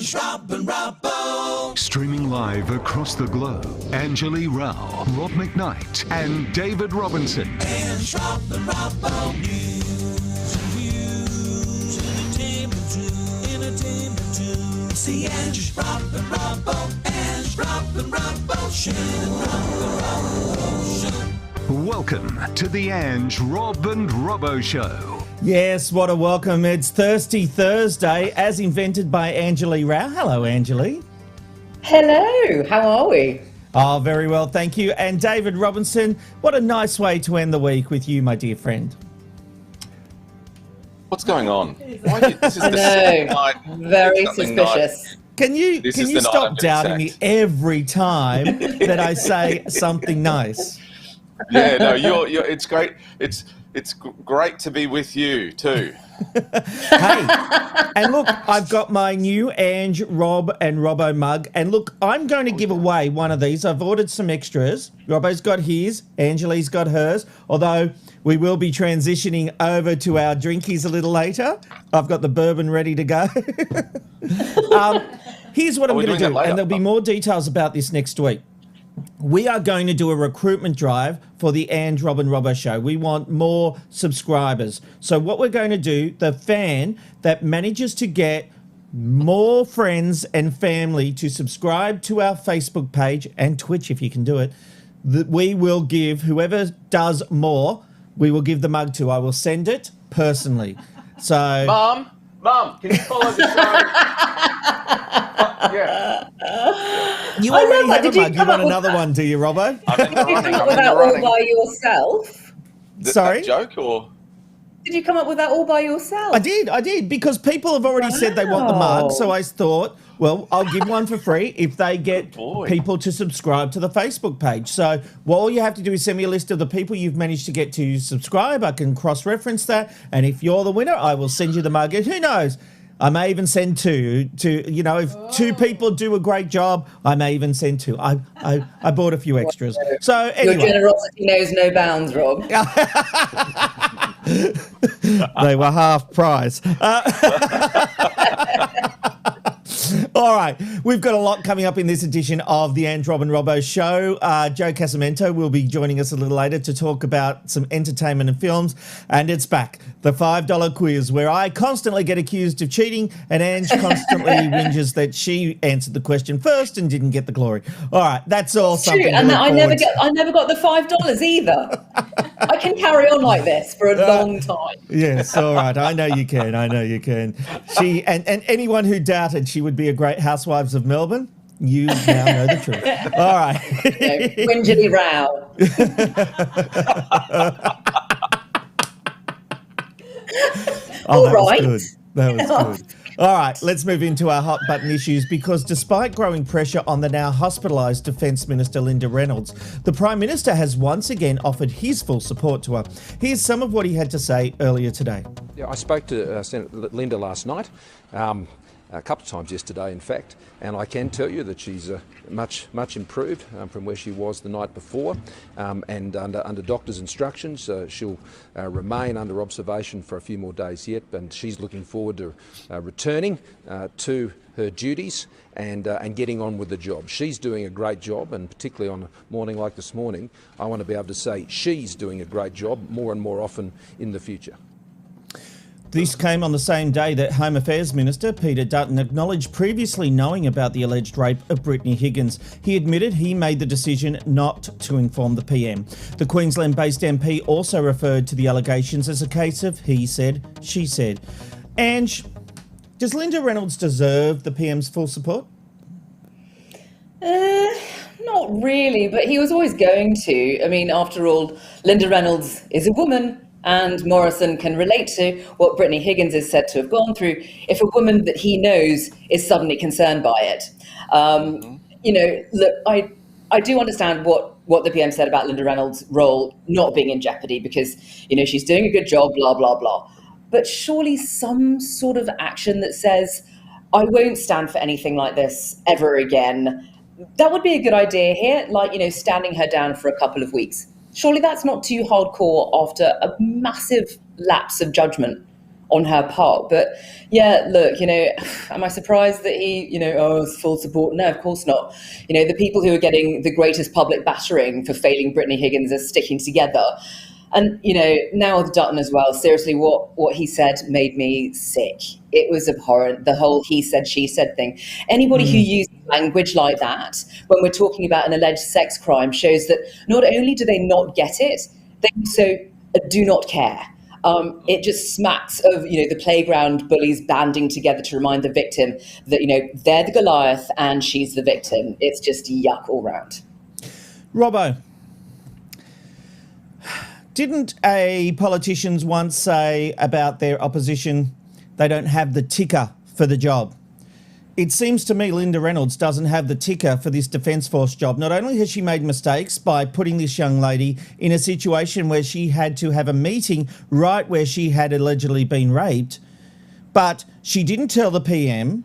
Ange, Rob and Robbo. Streaming live across the globe, Anjali Rao, Rob McKnight, and David Robinson. Ange, Rob and Robbo. News and views, entertainment too. See Ange, Rob and Robbo. Ange, Rob and Robbo. Shannon, Rob and Robbo Show. Welcome to the Ange, Rob and Robbo Show. Yes, what a welcome. It's Thirsty Thursday, as invented by Anjali Rao. Hello, Anjali. Hello, how are we? Oh, very well, thank you. And David Robinson, what a nice way to end the week with you, my dear friend. What's going on? This is I the know, second night. very Something suspicious. nice. Can you This is the night stop I've been doubting me sacked. every time that I say something nice? Yeah, no, you're. It's great. It's great to be with you too. Hey, and look, I've got my new Ange, Rob and Robbo mug. And look, I'm going to give away one of these. I've ordered some extras. Robbo's got his, Angeli's got hers. Although we will be transitioning over to our drinkies a little later. I've got the bourbon ready to go. Here's what I'm we're going to doing do. that later. And there'll be more details about this next week. We are going to do a recruitment drive for the Ange, Rob and Robbo Show. We want more subscribers. So what we're going to do, the fan that manages to get more friends and family to subscribe to our Facebook page and Twitch, if you can do it, that we will give, whoever does more, we will give the mug to. I will send it personally. So, Mum, can you follow the show? Yeah. you I already love that. have a Did you mug. You come want up with another one, do you, Robbo? I'm in the Did you running. come up I'm with in that the all running. by yourself? Sorry? That joke or? Did you come up with that all by yourself? I did, because people have already said they want the mug, so I thought, well, I'll give one for free if they get boy. people to subscribe to the Facebook page. So all you have to do is send me a list of the people you've managed to get to subscribe. I can cross-reference that, and if you're the winner, I will send you the mug. And who knows? I may even send two. If two people do a great job, I may even send two. I bought a few extras. So anyway. Your generosity knows no bounds, Rob. They were half price. All right, we've got a lot coming up in this edition of the Ange, Rob and Robbo Show. Joe Casamento will be joining us a little later to talk about some entertainment and films. And it's back, the $5 quiz, where I constantly get accused of cheating and Ange constantly whinges that she answered the question first and didn't get the glory. All right, that's all something True, to and look I never forward got the $5 either. I can carry on like this for a long time. Yes, all right. I know you can. She and anyone who doubted she would be a great Housewives of Melbourne, you now know the truth. All right. Winjily row. Oh, that All right. was good. That was good. All right, let's move into our hot button issues, because despite growing pressure on the now hospitalised Defence Minister Linda Reynolds, the Prime Minister has once again offered his full support to her. Here's some of what he had to say earlier today. Yeah, I spoke to Senator Linda last night, a couple of times yesterday, in fact, and I can tell you that she's much improved from where she was the night before, and under doctor's instructions, she'll remain under observation for a few more days yet, and she's looking forward to returning to her duties and getting on with the job. She's doing a great job, and particularly on a morning like this morning, I want to be able to say she's doing a great job more and more often in the future. This came on the same day that Home Affairs Minister Peter Dutton acknowledged previously knowing about the alleged rape of Brittany Higgins. He admitted he made the decision not to inform the PM. The Queensland-based MP also referred to the allegations as a case of he said, she said. Ange, does Linda Reynolds deserve the PM's full support? Not really, but he was always going to. I mean, after all, Linda Reynolds is a woman, and Morrison can relate to what Brittany Higgins is said to have gone through if a woman that he knows is suddenly concerned by it. Look, I do understand what the PM said about Linda Reynolds' role not being in jeopardy because, she's doing a good job, blah, blah, blah. But surely some sort of action that says, I won't stand for anything like this ever again, that would be a good idea here, standing her down for a couple of weeks. Surely that's not too hardcore after a massive lapse of judgment on her part. But yeah, look, am I surprised that he, it's full support? No, of course not. The people who are getting the greatest public battering for failing Brittany Higgins are sticking together. And, now with Dutton as well, seriously, what he said made me sick. It was abhorrent, the whole he said, she said thing. Anybody who uses language like that when we're talking about an alleged sex crime shows that not only do they not get it, they also do not care. It just smacks of, the playground bullies banding together to remind the victim that, they're the Goliath and she's the victim. It's just yuck all round. Robbo, didn't a politicians once say about their opposition they don't have the ticker for the job? It seems to me Linda Reynolds doesn't have the ticker for this Defence Force job. Not only has she made mistakes by putting this young lady in a situation where she had to have a meeting right where she had allegedly been raped, but she didn't tell the PM.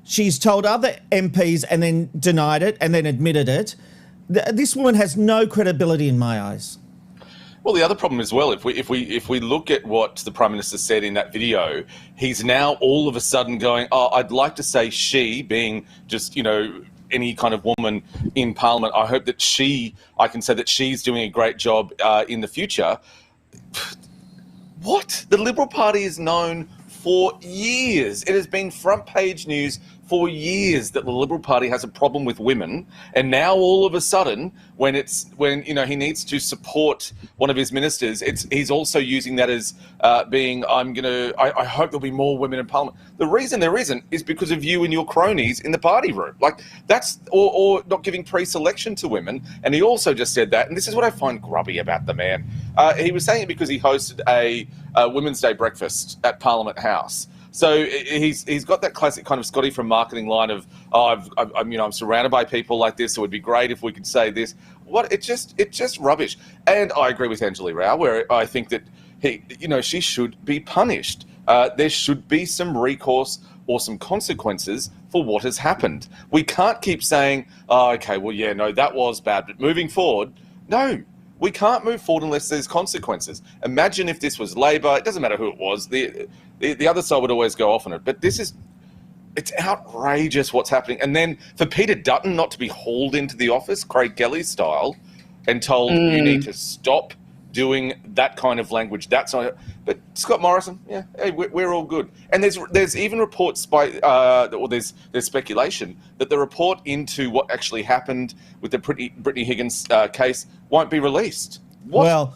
She's told other MPs and then denied it and then admitted it. This woman has no credibility in my eyes. Well, the other problem as well, if we look at what the Prime Minister said in that video, he's now all of a sudden going, oh, I'd like to say she, being just, any kind of woman in Parliament, I hope that I can say that she's doing a great job in the future. What? The Liberal Party is known for years. It has been front page news for years that the Liberal Party has a problem with women, and now all of a sudden, when he needs to support one of his ministers, he's also using that as being I hope there'll be more women in Parliament. The reason there isn't is because of you and your cronies in the party room. Like that's or not giving pre-selection to women. And he also just said that, and this is what I find grubby about the man. He was saying it because he hosted a Women's Day breakfast at Parliament House. So he's got that classic kind of Scotty from marketing line of, I'm surrounded by people like this. So it would be great if we could say this. It's just rubbish. And I agree with Anjali Rao, where I think that she should be punished. There should be some recourse or some consequences for what has happened. We can't keep saying, that was bad, but moving forward, no. We can't move forward unless there's consequences. Imagine if this was Labor. It doesn't matter who it was. The other side would always go off on it. But it's outrageous what's happening. And then for Peter Dutton not to be hauled into the office, Craig Kelly style, and told you need to stop doing that kind of language. That's not. But Scott Morrison, hey, we're all good. And there's even reports there's speculation that the report into what actually happened with the Brittany Higgins case won't be released. What? Well,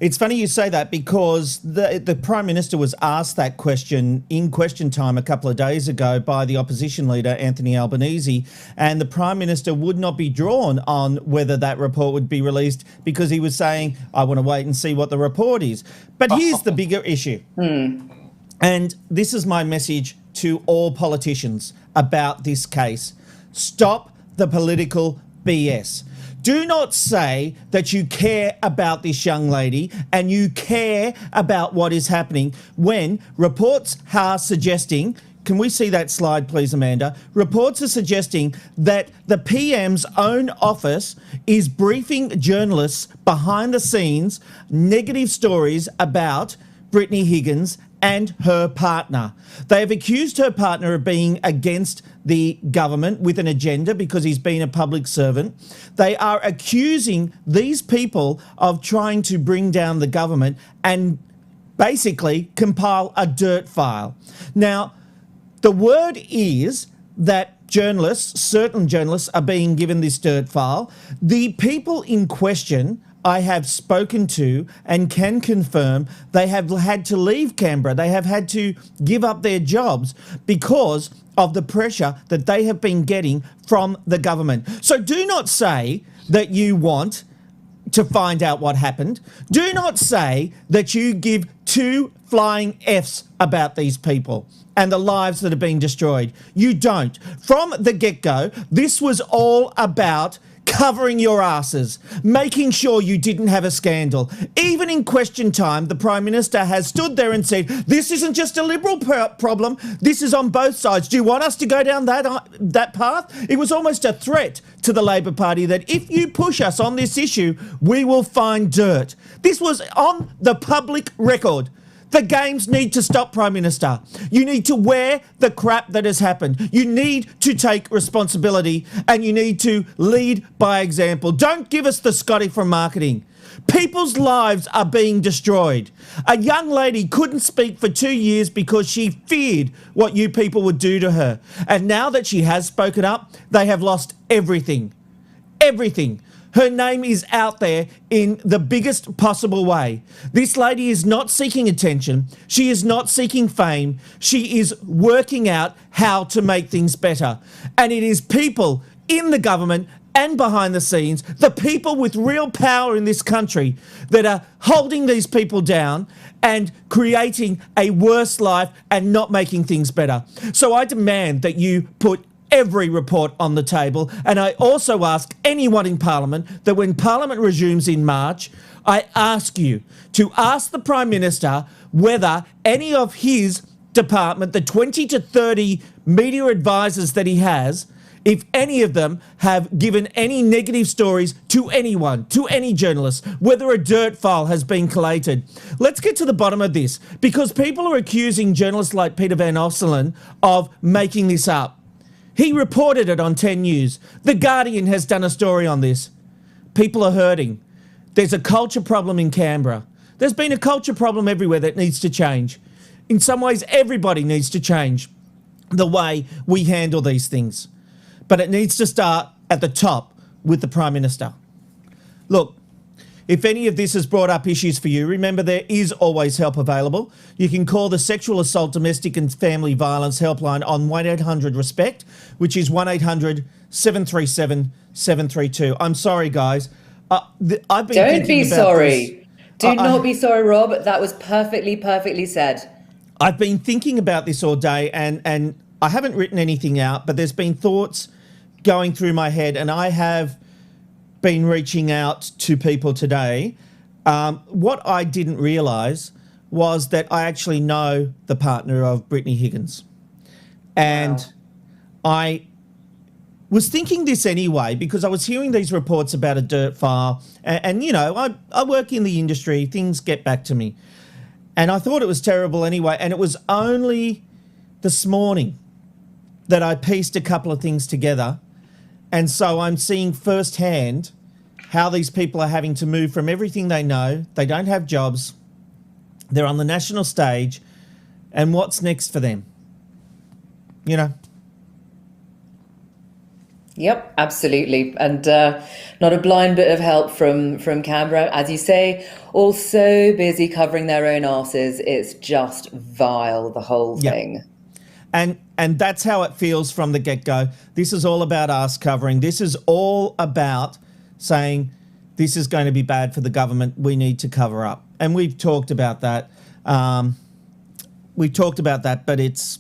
it's funny you say that because the Prime Minister was asked that question in question time a couple of days ago by the opposition leader, Anthony Albanese, and the Prime Minister would not be drawn on whether that report would be released because he was saying, I want to wait and see what the report is. But here's the bigger issue. And this is my message to all politicians about this case. Stop the political BS. Do not say that you care about this young lady and you care about what is happening when reports are suggesting, can we see that slide please, Amanda? Reports are suggesting that the PM's own office is briefing journalists behind the scenes negative stories about Brittany Higgins and her partner. They have accused her partner of being against the government with an agenda because he's been a public servant. They are accusing these people of trying to bring down the government and basically compile a dirt file. Now, the word is that certain journalists are being given this dirt file. The people in question I have spoken to and can confirm they have had to leave Canberra. They have had to give up their jobs because of the pressure that they have been getting from the government. So do not say that you want to find out what happened. Do not say that you give two flying Fs about these people and the lives that have been destroyed. You don't. From the get-go, this was all about covering your asses, making sure you didn't have a scandal. Even in question time, the Prime Minister has stood there and said, this isn't just a Liberal problem, this is on both sides. Do you want us to go down that path? It was almost a threat to the Labor Party that if you push us on this issue, we will find dirt. This was on the public record. The games need to stop, Prime Minister. You need to wear the crap that has happened. You need to take responsibility and you need to lead by example. Don't give us the Scotty from marketing. People's lives are being destroyed. A young lady couldn't speak for 2 years because she feared what you people would do to her. And now that she has spoken up, they have lost everything. Everything. Her name is out there in the biggest possible way. This lady is not seeking attention. She is not seeking fame. She is working out how to make things better. And it is people in the government and behind the scenes, the people with real power in this country that are holding these people down and creating a worse life and not making things better. So I demand that you put every report on the table. And I also ask anyone in Parliament that when Parliament resumes in March, I ask you to ask the Prime Minister whether any of his department, the 20 to 30 media advisors that he has, if any of them have given any negative stories to anyone, to any journalist, whether a dirt file has been collated. Let's get to the bottom of this, because people are accusing journalists like Peter Van Osselen of making this up. He reported it on 10 News. The Guardian has done a story on this. People are hurting. There's a culture problem in Canberra. There's been a culture problem everywhere that needs to change. In some ways, everybody needs to change the way we handle these things. But it needs to start at the top with the Prime Minister. Look, if any of this has brought up issues for you, remember there is always help available. You can call the Sexual Assault, Domestic and Family Violence helpline on 1-800-RESPECT, which is 1-800-737-732. I'm sorry, guys. I've been Don't be sorry. This. Do not be sorry, Rob. That was perfectly said. I've been thinking about this all day and I haven't written anything out, but there's been thoughts going through my head, and I have been reaching out to people today. What I didn't realise was that I actually know the partner of Brittany Higgins. And Wow. I was thinking this anyway because I was hearing these reports about a dirt file. And you know, I work in the industry, things get back to me. And I thought it was terrible anyway. And it was only this morning that I pieced a couple of things together. And so I'm seeing firsthand how these people are having to move from everything they know. They don't have jobs. They're on the national stage. And what's next for them? You know? Yep, absolutely. And not a blind bit of help from Canberra. As you say, all so busy covering their own arses. It's just vile, the whole thing. And that's how it feels from the get-go. This is all about arse covering. This is all about saying this is going to be bad for the government. We need to cover up. And we've talked about that. But it's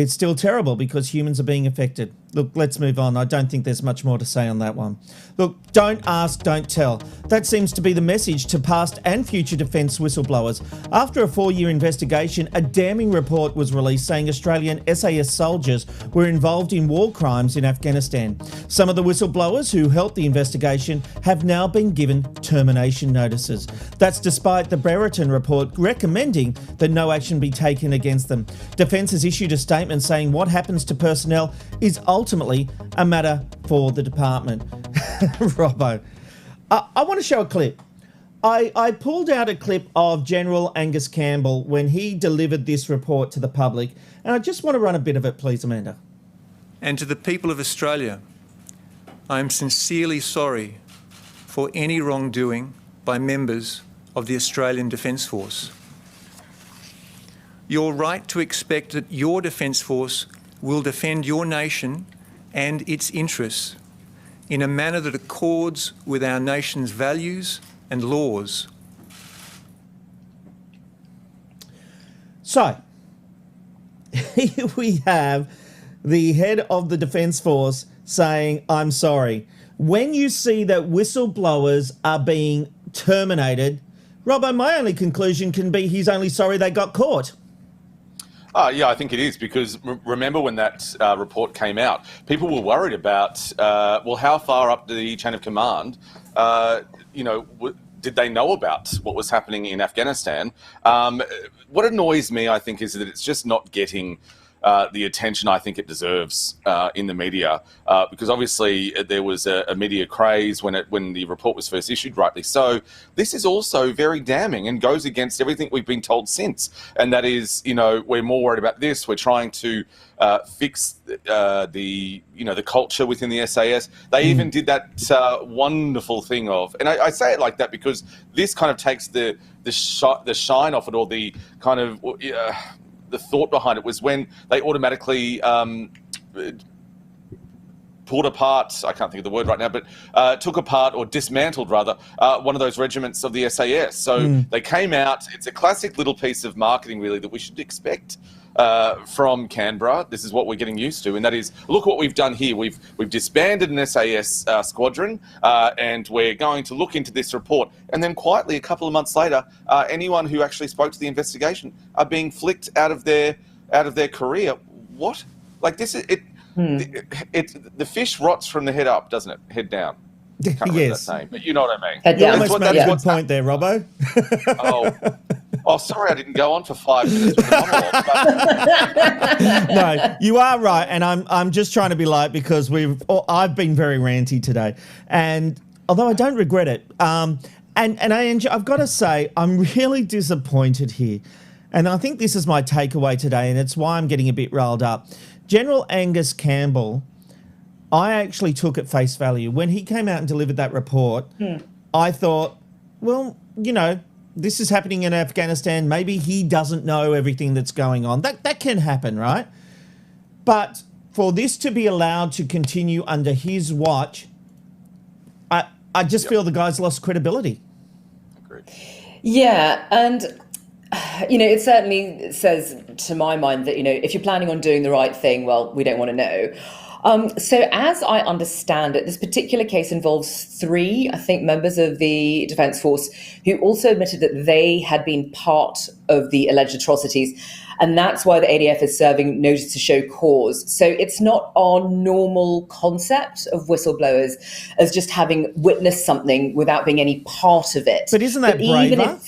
still terrible because humans are being affected. Look, let's move on. I don't think there's much more to say on that one. Look, don't ask, don't tell. That seems to be the message to past and future defence whistleblowers. After a 4-year investigation, a damning report was released saying Australian SAS soldiers were involved in war crimes in Afghanistan. Some of the whistleblowers who helped the investigation have now been given termination notices. That's despite the Brereton report recommending that no action be taken against them. Defence has issued a statement saying what happens to personnel is ultimately a matter for the department. Robbo, I want to show a clip. I pulled out a clip of General Angus Campbell when he delivered this report to the public, and I just want to run a bit of it, please, Amanda. And to the people of Australia, I am sincerely sorry for any wrongdoing by members of the Australian Defence Force. You're right to expect that your Defence Force will defend your nation and its interests in a manner that accords with our nation's values and laws. So, here we have the head of the Defence Force saying, I'm sorry. When you see that whistleblowers are being terminated, Robbo, my only conclusion can be he's only sorry they got caught. Yeah, I think it is because remember when that report came out, people were worried about, how far up the chain of command, did they know about what was happening in Afghanistan? What annoys me, I think, is that it's just not getting the attention I think it deserves in the media, because obviously there was a media craze when the report was first issued, rightly so. This is also very damning and goes against everything we've been told since, and that is, we're more worried about this. We're trying to fix the culture within the SAS. They even did that wonderful thing of, and I say it like that because this kind of takes the shine off it, or the kind of the thought behind it was when they automatically pulled apart, I can't think of the word right now, but took apart or dismantled rather one of those regiments of the SAS. So they came out. It's a classic little piece of marketing really that we should expect from Canberra. This is what we're getting used to, and that is, look what we've done here. We've disbanded an SAS squadron, and we're going to look into this report. And then quietly, a couple of months later, anyone who actually spoke to the investigation are being flicked out of their career. What? Like this is it. The fish rots from the head up, doesn't it? Head down. Can't remember that saying, but you know what I mean. Head down. You almost made a good point there, Robbo. Oh, sorry, I didn't go on for 5 minutes with the monologue. No, you are right, and I'm just trying to be light because I've been very ranty today, and although I don't regret it, and I've got to say I'm really disappointed here, and I think this is my takeaway today, and it's why I'm getting a bit riled up. General Angus Campbell, I actually took at face value when he came out and delivered that report. I thought, well, this is happening in Afghanistan. Maybe he doesn't know everything that's going on. That can happen, right? But for this to be allowed to continue under his watch, I just feel the guy's lost credibility. Agreed. Yeah, and it certainly says to my mind that, if you're planning on doing the right thing, well, we don't want to know. So as I understand it, this particular case involves 3, I think, members of the Defence Force who also admitted that they had been part of the alleged atrocities. And that's why the ADF is serving notice to show cause. So it's not our normal concept of whistleblowers as just having witnessed something without being any part of it. But isn't that braver?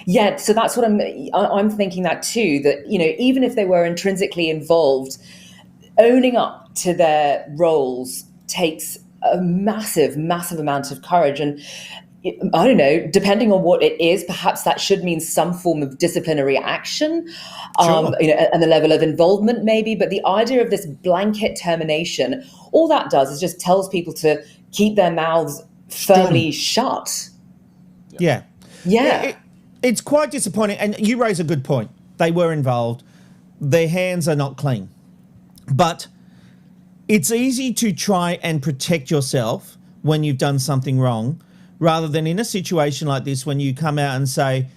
Yeah, so that's what I'm thinking that too, that, even if they were intrinsically involved, owning up to their roles takes a massive, massive amount of courage. And I don't know, depending on what it is, perhaps that should mean some form of disciplinary action, Sure. And the level of involvement maybe. But the idea of this blanket termination, all that does is just tells people to keep their mouths firmly shut. Yeah. It's quite disappointing. And you raise a good point. They were involved. Their hands are not clean. But it's easy to try and protect yourself when you've done something wrong, rather than in a situation like this when you come out and say,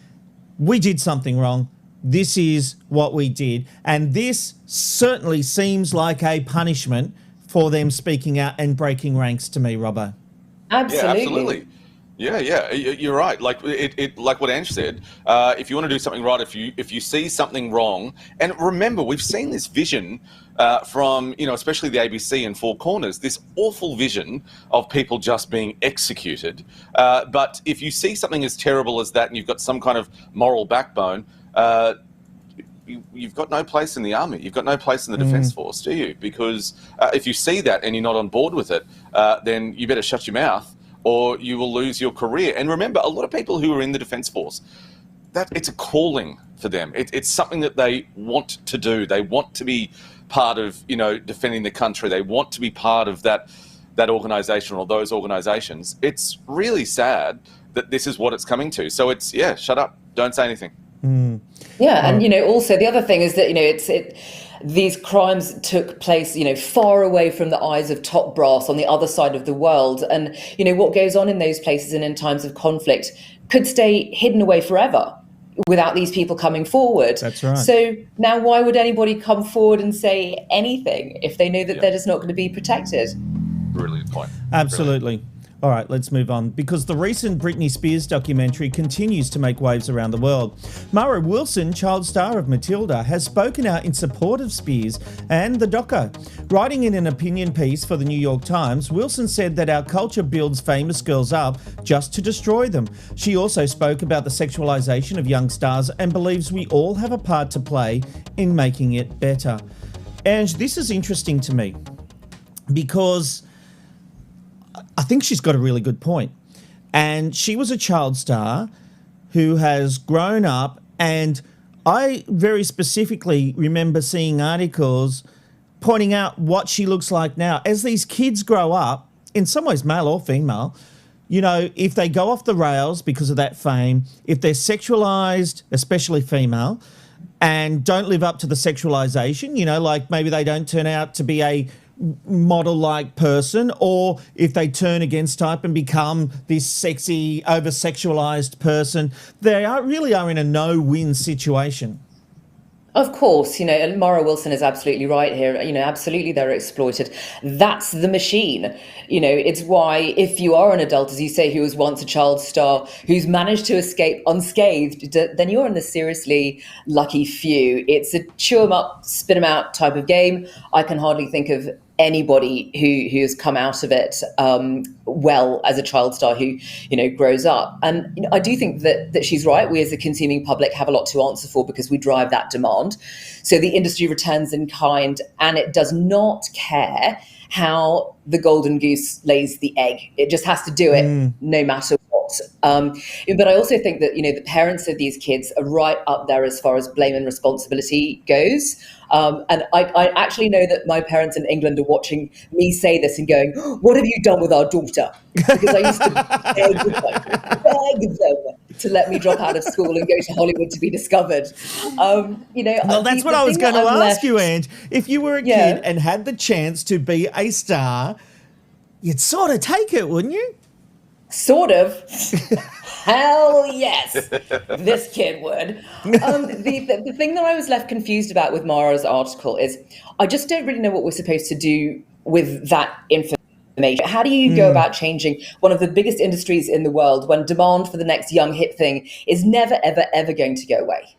we did something wrong, this is what we did. And this certainly seems like a punishment for them speaking out and breaking ranks to me, Robbo. Absolutely. Yeah, absolutely. Yeah, you're right. Like like what Ange said. If you want to do something right, if you see something wrong, and remember, we've seen this vision from especially the ABC and Four Corners, this awful vision of people just being executed. But if you see something as terrible as that, and you've got some kind of moral backbone, you've got no place in the army. You've got no place in the Defence Force, do you? Because if you see that and you're not on board with it, then you better shut your mouth, or you will lose your career. And remember, a lot of people who are in the Defence Force, that it's a calling for them. It's something that they want to do. They want to be part of, defending the country. They want to be part of that organisation or those organisations. It's really sad that this is what it's coming to. So it's, shut up. Don't say anything. Yeah, and also the other thing is that these crimes took place far away from the eyes of top brass on the other side of the world, and what goes on in those places and in times of conflict could stay hidden away forever without these people coming forward. That's right. So now why would anybody come forward and say anything if they know that they're just not going to be protected? Brilliant point. Absolutely. All right, let's move on, because the recent Britney Spears documentary continues to make waves around the world. Farrah Wilson, child star of Matilda, has spoken out in support of Spears and the doco. Writing in an opinion piece for the New York Times, Wilson said that our culture builds famous girls up just to destroy them. She also spoke about the sexualization of young stars and believes we all have a part to play in making it better. And this is interesting to me because I think she's got a really good point. And she was a child star who has grown up, and I very specifically remember seeing articles pointing out what she looks like now. As these kids grow up, in some ways male or female, you know, if they go off the rails because of that fame, if they're sexualized, especially female, and don't live up to the sexualization, you know, like maybe they don't turn out to be a model-like person, or if they turn against type and become this sexy, over-sexualized person, they really are in a no-win situation. Of course, you know, and Farrah Wilson is absolutely right here. You know, absolutely they're exploited. That's the machine. You know, it's why if you are an adult, as you say, who was once a child star, who's managed to escape unscathed, then you're in the seriously lucky few. It's a chew 'em up, spit 'em out type of game. I can hardly think of anybody who has come out of it well as a child star who, you know, grows up. And you know, I do think that she's right. We as a consuming public have a lot to answer for because we drive that demand. So the industry returns in kind, and it does not care how the golden goose lays the egg. It just has to do it no matter what. But I also think that, you know, the parents of these kids are right up there as far as blame and responsibility goes. And I actually know that my parents in England are watching me say this and going, "What have you done with our daughter?" Because I used to beg them to let me drop out of school and go to Hollywood to be discovered. You know, well, that's what I was going to ask you, Ange. If you were a kid and had the chance to be a star, you'd sort of take it, wouldn't you? Sort of. Hell yes, this kid would. The thing that I was left confused about with Mara's article is I just don't really know what we're supposed to do with that information. How do you go about changing one of the biggest industries in the world when demand for the next young hip thing is never, ever, ever going to go away?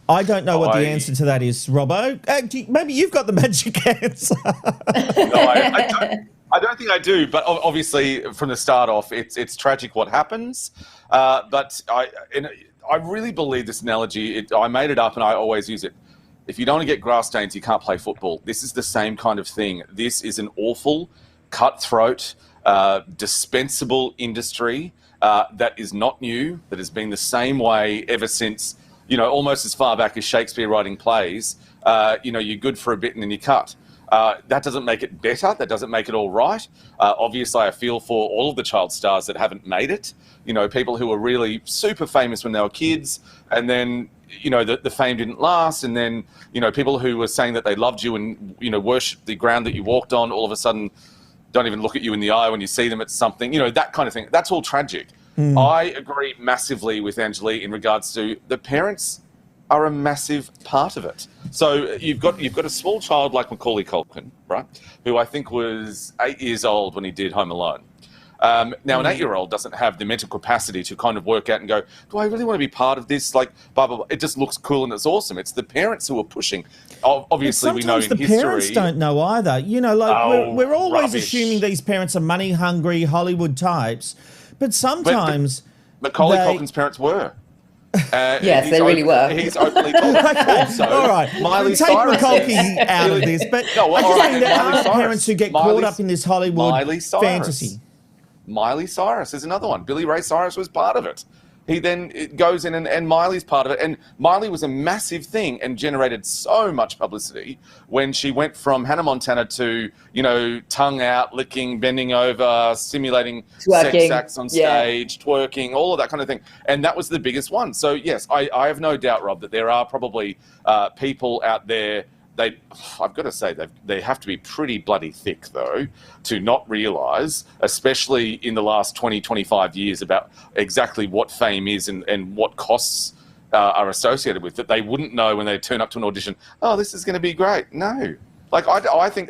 I don't know what the answer to that is, Robbo. Maybe you've got the magic answer. No, I don't think I do, but obviously from the start off, it's tragic what happens. But I really believe this analogy. I made it up and I always use it. If you don't want to get grass stains, you can't play football. This is the same kind of thing. This is an awful, cutthroat, dispensable industry that is not new, that has been the same way ever since, you know, almost as far back as Shakespeare writing plays. You know, you're good for a bit and then you cut. That doesn't make it better. That doesn't make it all right. Obviously, I feel for all of the child stars that haven't made it. You know, people who were really super famous when they were kids, and then, you know, the fame didn't last. And then, you know, people who were saying that they loved you and, you know, worshipped the ground that you walked on, all of a sudden don't even look at you in the eye when you see them at something. You know, that kind of thing. That's all tragic. I agree massively with Angelie in regards to the parents are a massive part of it. So you've got a small child like Macaulay Culkin, right, who I think was 8 years old when he did Home Alone. Now, an 8-year-old doesn't have the mental capacity to kind of work out and go, do I really want to be part of this? Like, blah, blah, blah. It just looks cool and it's awesome. It's the parents who are pushing. Obviously, we know in history... Sometimes the parents don't know either. You know, like, we're always rubbish. Assuming these parents are money-hungry Hollywood types, but sometimes... Macaulay Culkin's parents were. Yes, they really were. He's openly told. Also, all right, Miley take Cyrus McCulkey out of this, but no, I just think there are parents who get caught up in this Hollywood fantasy. Miley Cyrus is another one. Billy Ray Cyrus was part of it. He then goes in and Miley's part of it. And Miley was a massive thing and generated so much publicity when she went from Hannah Montana to, you know, tongue out, licking, bending over, simulating sex acts on stage, twerking, all of that kind of thing. And that was the biggest one. So, yes, I have no doubt, Rob, that there are probably people out there. I've got to say, they have to be pretty bloody thick, though, to not realise, especially in the last 20, 25 years, about exactly what fame is and what costs are associated with it. They wouldn't know when they turn up to an audition, oh, this is going to be great. No. Like, I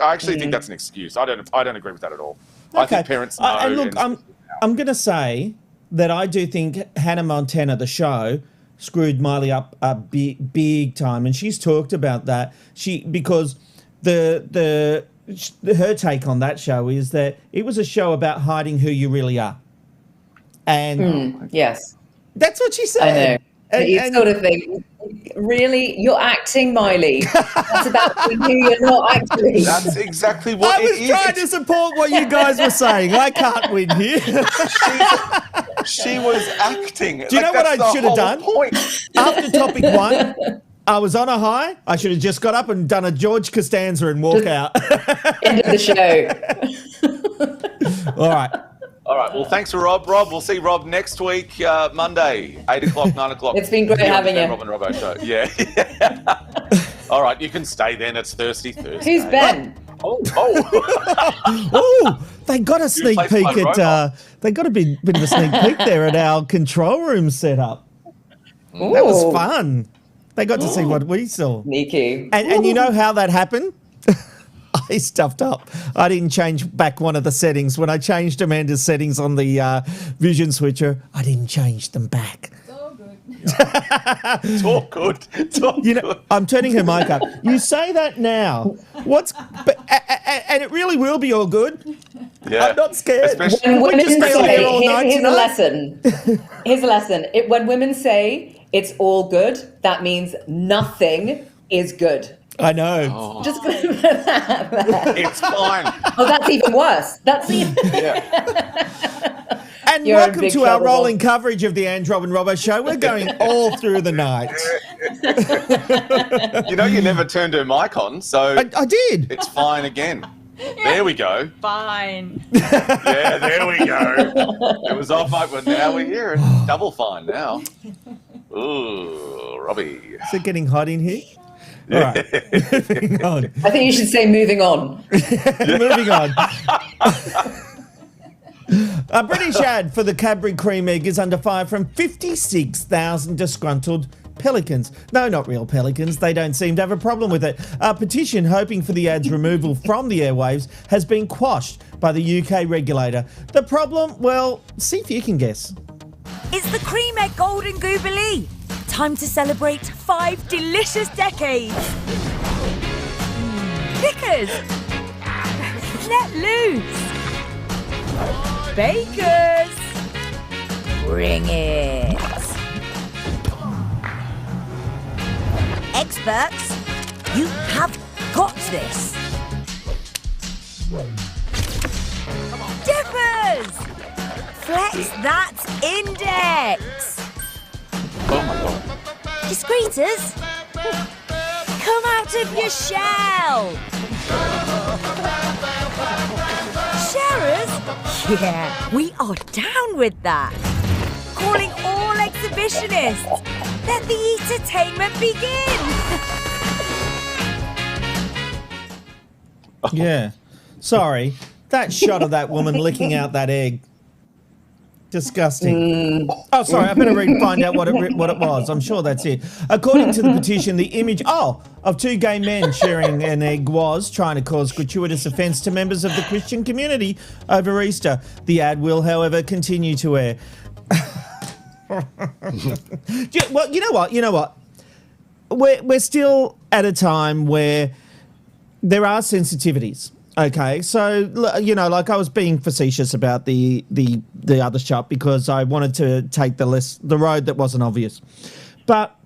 actually think that's an excuse. I don't agree with that at all. I think parents know. And look, and- I'm going to say that I do think Hannah Montana, the show, screwed Miley up a big time, and she's talked about that. Because her take on that show is that it was a show about hiding who you really are, and Yes. that's what she I said. know. You sort of think, really? You're acting, Miley. That's about who you're not actually. That's exactly what I was it is. trying to support what you guys were saying. I can't win here. She was acting. Do you know what I should have done? Point. After topic 1, I was on a high. I should have just got up and done a George Costanza and walk out. End of the show. All right. All right. Well, thanks for Rob. Rob, we'll see Rob next week, Monday, 8 o'clock, 9 o'clock. It's been great Here on having the you. Ben, Rob and Robbo show. Yeah. All right. You can stay then. It's Thursday. Who's Ben? Oh. Oh, they got a sneak replaced peek by at. robot. They got a bit of a sneak peek there at our control room setup. That was Ooh, fun. They got to see what we saw. Sneaky. And you know how that happened? I stuffed up. I didn't change back one of the settings. When I changed Amanda's settings on the vision switcher, I didn't change them back. It's all good. It's all You know, good. I'm turning her mic up. You say that now. And it really will be all good. Yeah. I'm not scared. Especially- When We women just stay on say, here all night here's a tonight. lesson. Here's a lesson. When women say it's all good, that means nothing is good. I know. Just gonna put that there. It's fine. Oh, that's even worse. That's even. Yeah. And You're in welcome big to our trouble. rolling coverage of the Ange, Rob and Robbo show. We're going all through the night. You know, you never turned her mic on, so I did. it's fine again. There we go. Fine. Yeah, there we go. It was off mic, but now we're here. It's double fine now. Ooh, Robbie. Is it getting hot in here? All right. Moving on. I think you should say moving on. Moving on. A British ad for the Cadbury cream egg is under fire from 56,000 disgruntled pelicans. No, not real pelicans. They don't seem to have a problem with it. A petition hoping for the ad's removal from the airwaves has been quashed by the UK regulator. The problem? Well, see if you can guess. It's the Cream Egg Golden Jubilee. Time to celebrate 5 delicious decades. Pickers, let loose. Bakers, bring it. Experts, you have got this. Dippers, flex that index. Oh my God. Discreeters, come out of your shell. Sharers, yeah, we are down with that. Calling all exhibitionists. Let the entertainment begin. Yeah. Sorry. That shot of that woman licking out that egg. Disgusting. Oh, sorry. I better find out what it was. I'm sure that's it. According to the petition, the image of 2 gay men sharing an egg was trying to cause gratuitous offence to members of the Christian community over Easter. The ad will, however, continue to air. Well, you know what? We're still at a time where there are sensitivities. Okay, so like I was being facetious about the other shot because I wanted to take the road that wasn't obvious, but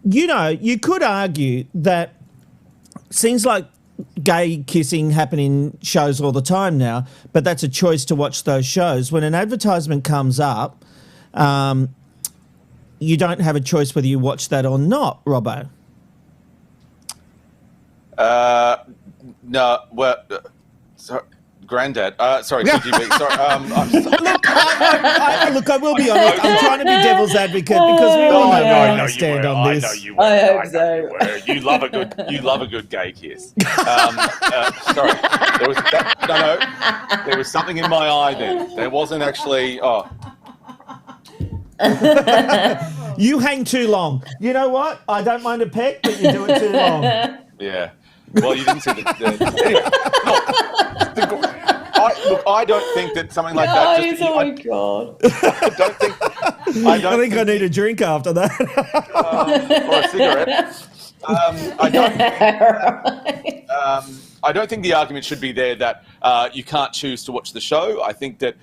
you could argue that seems like gay kissing happen in shows all the time now, but that's a choice to watch those shows. When an advertisement comes up, you don't have a choice whether you watch that or not, Robbo. No, well, sorry, Granddad. Sorry, TGB. Sorry, Look, I will be honest. I'm trying to be devil's advocate because we all know where I stand on this. I know you will. I hope know so. you will. You love a good gay kiss. Sorry, there was there was something in my eye then. There wasn't actually. Oh, You hang too long. You know what? I don't mind a peck, but you do it too long. yeah. Well, you didn't see the anyway. Look, I don't think that something like that. Guys, oh my God. I think I need a drink after that. or a cigarette. I don't think the argument should be there that you can't choose to watch the show. I think that,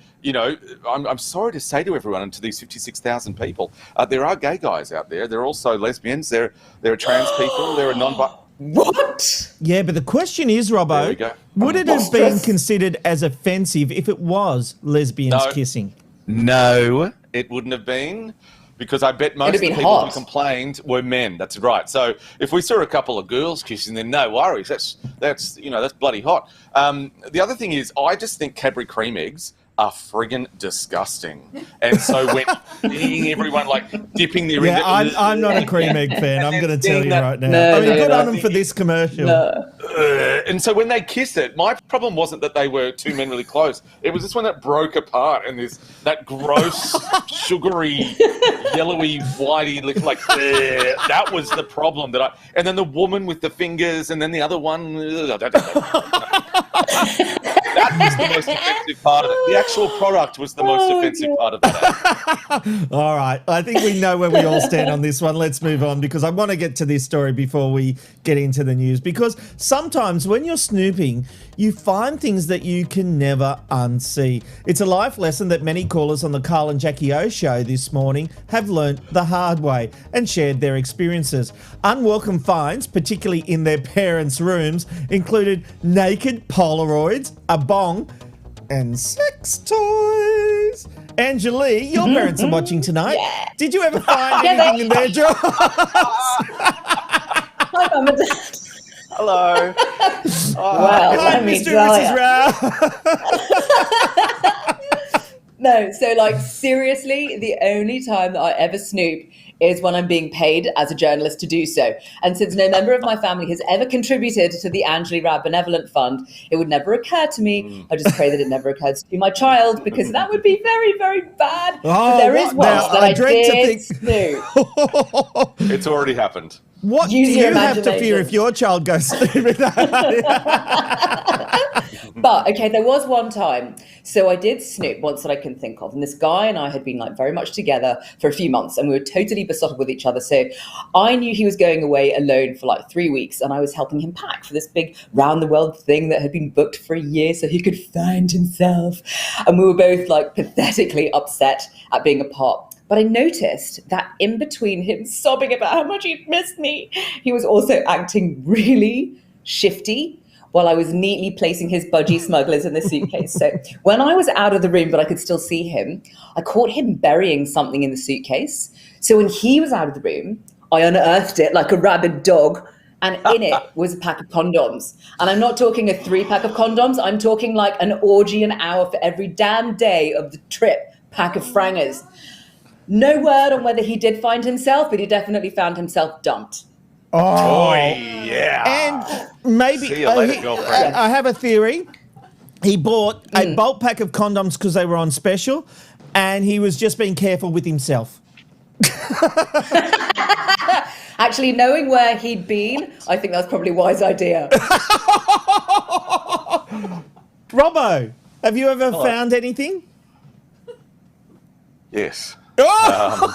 I'm sorry to say to everyone and to these 56,000 people, there are gay guys out there. There are also lesbians. There are trans people. There are non-binary. What? Yeah, but the question is, There Robbo, we go. would it have been considered as offensive if it was lesbians kissing? No, it wouldn't have been. Because I bet most of the people who complained were men. That's right. So if we saw a couple of girls kissing, then no worries. That's bloody hot. The other thing is, I just think Cadbury cream eggs are friggin' disgusting. And so when seeing everyone dipping their I'm not a cream egg fan. I'm going to tell you right now. Good on them for this commercial. And so when they kissed it, my problem wasn't that they were two men really close. It was this one that broke apart and that gross, sugary, yellowy, whitey, that was the problem and then the woman with the fingers and then the other one. That was the most offensive part of it. The actual product was the most offensive part of that. All right. I think we know where we all stand on this one. Let's move on because I want to get to this story before we get into the news. Because sometimes when you're snooping, you find things that you can never unsee. It's a life lesson that many callers on the Carl and Jackie O show this morning have learnt the hard way and shared their experiences. Unwelcome finds, particularly in their parents' rooms, included naked Polaroids, a bong, and sex toys. Angelie, your parents are watching tonight. Yeah. Did you ever find anything in their drawers? Hi, Mum and Dad. Hello. Well, Hi, let me Mr. tell and ya. Mrs. Rao. No, so seriously, the only time that I ever snoop is when I'm being paid as a journalist to do so. And since no member of my family has ever contributed to the Angelie Rao Benevolent Fund, it would never occur to me. I just pray that it never occurs to my child because that would be very, very bad. But there is one that I did snoop. It's already happened. What do you have to fear if your child goes snooping? But, okay, there was one time. So I did snoop once that I can think of. And this guy and I had been very much together for a few months and we were totally besotted with each other. So I knew he was going away alone for 3 weeks and I was helping him pack for this big round the world thing that had been booked for a year so he could find himself. And we were both pathetically upset at being apart. But I noticed that in between him sobbing about how much he'd missed me, he was also acting really shifty while I was neatly placing his budgie smugglers in the suitcase. So when I was out of the room, but I could still see him, I caught him burying something in the suitcase. So when he was out of the room, I unearthed it like a rabid dog, and in it was a pack of condoms. And I'm not talking a 3-pack of condoms. I'm talking an orgy an hour for every damn day of the trip pack of frangers. No word on whether he did find himself, but he definitely found himself dumped. Oh, yeah. And maybe See you later, girlfriend. I have a theory. He bought a bulk pack of condoms because they were on special, and he was just being careful with himself. Actually, knowing where he'd been, I think that's probably a wise idea. Robbo, have you ever found anything? Yes. Oh!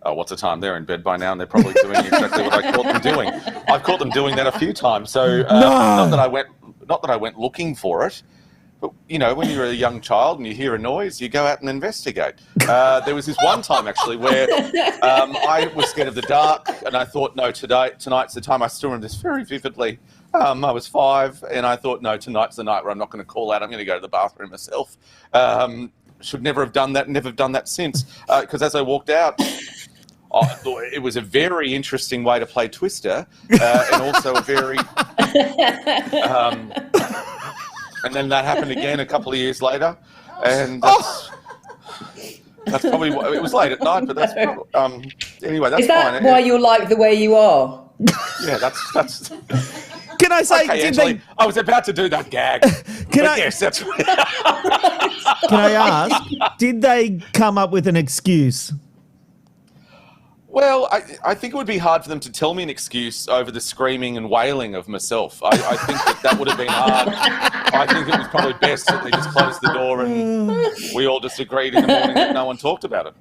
What's the time? They're in bed by now and they're probably doing exactly what I caught them doing. I've caught them doing that a few times. So not that I went looking for it, but when you're a young child and you hear a noise, you go out and investigate. There was this one time actually where I was scared of the dark and I thought, no, tonight's the time. I still remember this very vividly. I was 5 and I thought, no, tonight's the night where I'm not going to call out. I'm going to go to the bathroom myself. Should never have done that. Never have done that since. Because as I walked out, I thought it was a very interesting way to play Twister, and also a very. And then that happened again a couple of years later, and that's probably why it was late at night. But that's probably, anyway. That's Is that fine. why you like the way you are? Yeah, that's. Can I say? Okay, Angelie, I was about to do that gag. Yes, that's. Can I ask? Did they come up with an excuse? Well, I think it would be hard for them to tell me an excuse over the screaming and wailing of myself. I think that would have been hard. I think it was probably best that they just closed the door and we all just agreed in the morning that no one talked about it.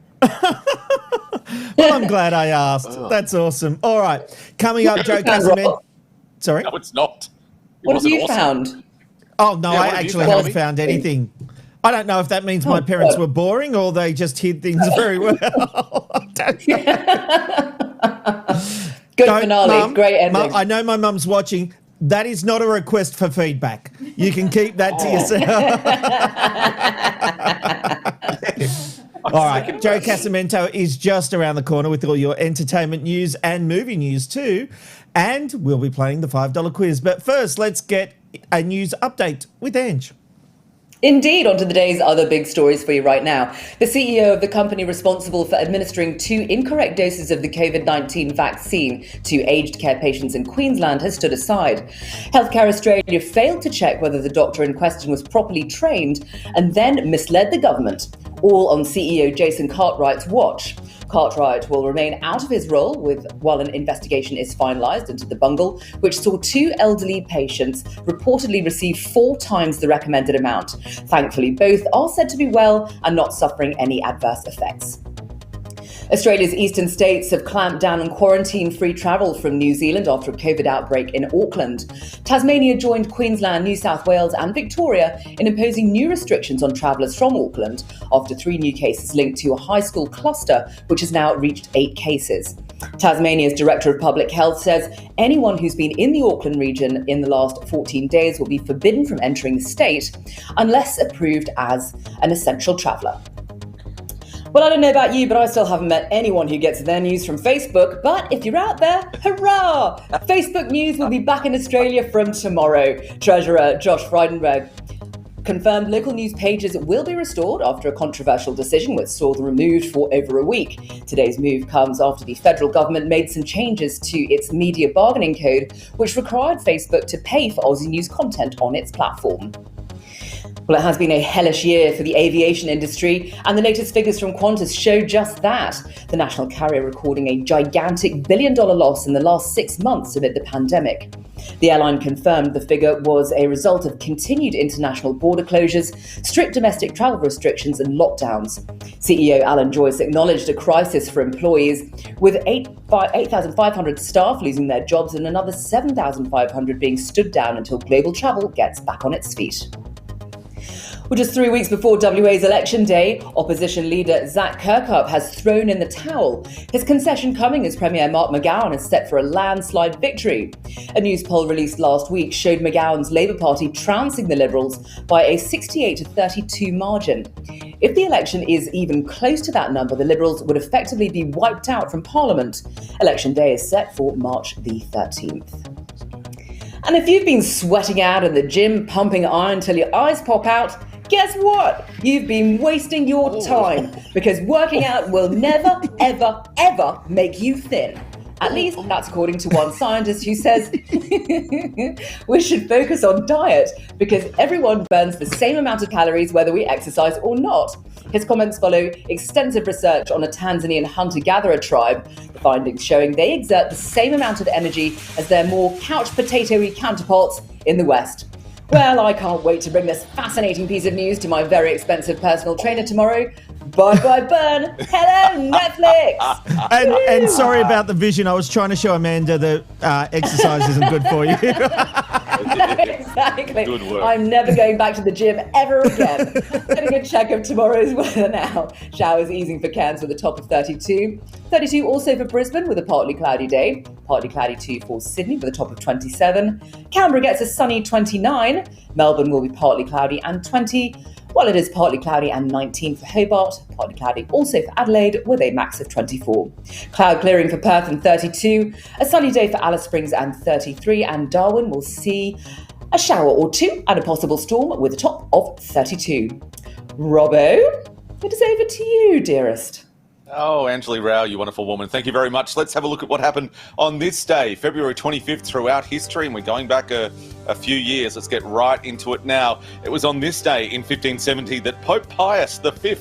Well, I'm glad I asked. That's awesome. All right. Coming up, Joe Casamento. Sorry? No, it's not. What have you found? Oh, no, Yeah, I what have you actually found? haven't found anything. I don't know if that means my parents were boring or they just hid things very well. I don't know. Good finale. Mum, Great ending. Mum, I know my mum's watching. That is not a request for feedback. You can keep that to yourself. All right, Joe Casamento is just around the corner with all your entertainment news and movie news too. And we'll be playing the $5 quiz. But first, let's get a news update with Ange. Indeed, onto the day's other big stories for you right now. The CEO of the company responsible for administering 2 incorrect doses of the COVID-19 vaccine to aged care patients in Queensland has stood aside. Healthcare Australia failed to check whether the doctor in question was properly trained and then misled the government, all on CEO Jason Cartwright's watch. Cartwright will remain out of his role while an investigation is finalised into the bungle, which saw 2 elderly patients reportedly receive 4 times the recommended amount. Thankfully, both are said to be well and not suffering any adverse effects. Australia's eastern states have clamped down on quarantine-free travel from New Zealand after a COVID outbreak in Auckland. Tasmania joined Queensland, New South Wales and Victoria in imposing new restrictions on travellers from Auckland after 3 new cases linked to a high school cluster, which has now reached 8 cases. Tasmania's Director of Public Health says anyone who's been in the Auckland region in the last 14 days will be forbidden from entering the state unless approved as an essential traveller. Well, I don't know about you, but I still haven't met anyone who gets their news from Facebook. But if you're out there, hurrah! Facebook News will be back in Australia from tomorrow. Treasurer Josh Frydenberg confirmed local news pages will be restored after a controversial decision which saw them removed for over a week. Today's move comes after the federal government made some changes to its media bargaining code, which required Facebook to pay for Aussie news content on its platform. Well, it has been a hellish year for the aviation industry, and the latest figures from Qantas show just that. The national carrier recording a gigantic billion-dollar loss in the last 6 months amid the pandemic. The airline confirmed the figure was a result of continued international border closures, strict domestic travel restrictions and lockdowns. CEO Alan Joyce acknowledged a crisis for employees, with 8,500 staff losing their jobs and another 7,500 being stood down until global travel gets back on its feet. Well, just 3 weeks before WA's election day, opposition leader Zac Kirkup has thrown in the towel. His concession coming as Premier Mark McGowan is set for a landslide victory. A news poll released last week showed McGowan's Labour Party trouncing the Liberals by a 68-32 margin. If the election is even close to that number, the Liberals would effectively be wiped out from Parliament. Election day is set for March the 13th. And if you've been sweating out in the gym, pumping iron till your eyes pop out, guess what? You've been wasting your time, because working out will never, ever, ever make you thin. At least that's according to one scientist who says we should focus on diet because everyone burns the same amount of calories whether we exercise or not. His comments follow extensive research on a Tanzanian hunter-gatherer tribe, the findings showing they exert the same amount of energy as their more couch potato-y counterparts in the West. Well, I can't wait to bring this fascinating piece of news to my very expensive personal trainer tomorrow. Bye-bye, burn. Hello, Netflix. And sorry about the vision. I was trying to show Amanda that exercise isn't good for you. Exactly. Good work. I'm never going back to the gym ever again. Getting a check of tomorrow's weather now. Showers easing for Cairns with a top of 32. 32 also for Brisbane with a partly cloudy day. Partly cloudy too for Sydney with a top of 27. Canberra gets a sunny 29. Melbourne will be partly cloudy and 20. While it is partly cloudy and 19 for Hobart, partly cloudy also for Adelaide with a max of 24. Cloud clearing for Perth and 32, a sunny day for Alice Springs and 33, and Darwin will see a shower or two and a possible storm with a top of 32. Robbo, it is over to you, dearest. Oh, Angelie Rao, you wonderful woman. Thank you very much. Let's have a look at what happened on this day, February 25th, throughout history. And we're going back a few years. Let's get right into it now. It was on this day in 1570 that Pope Pius V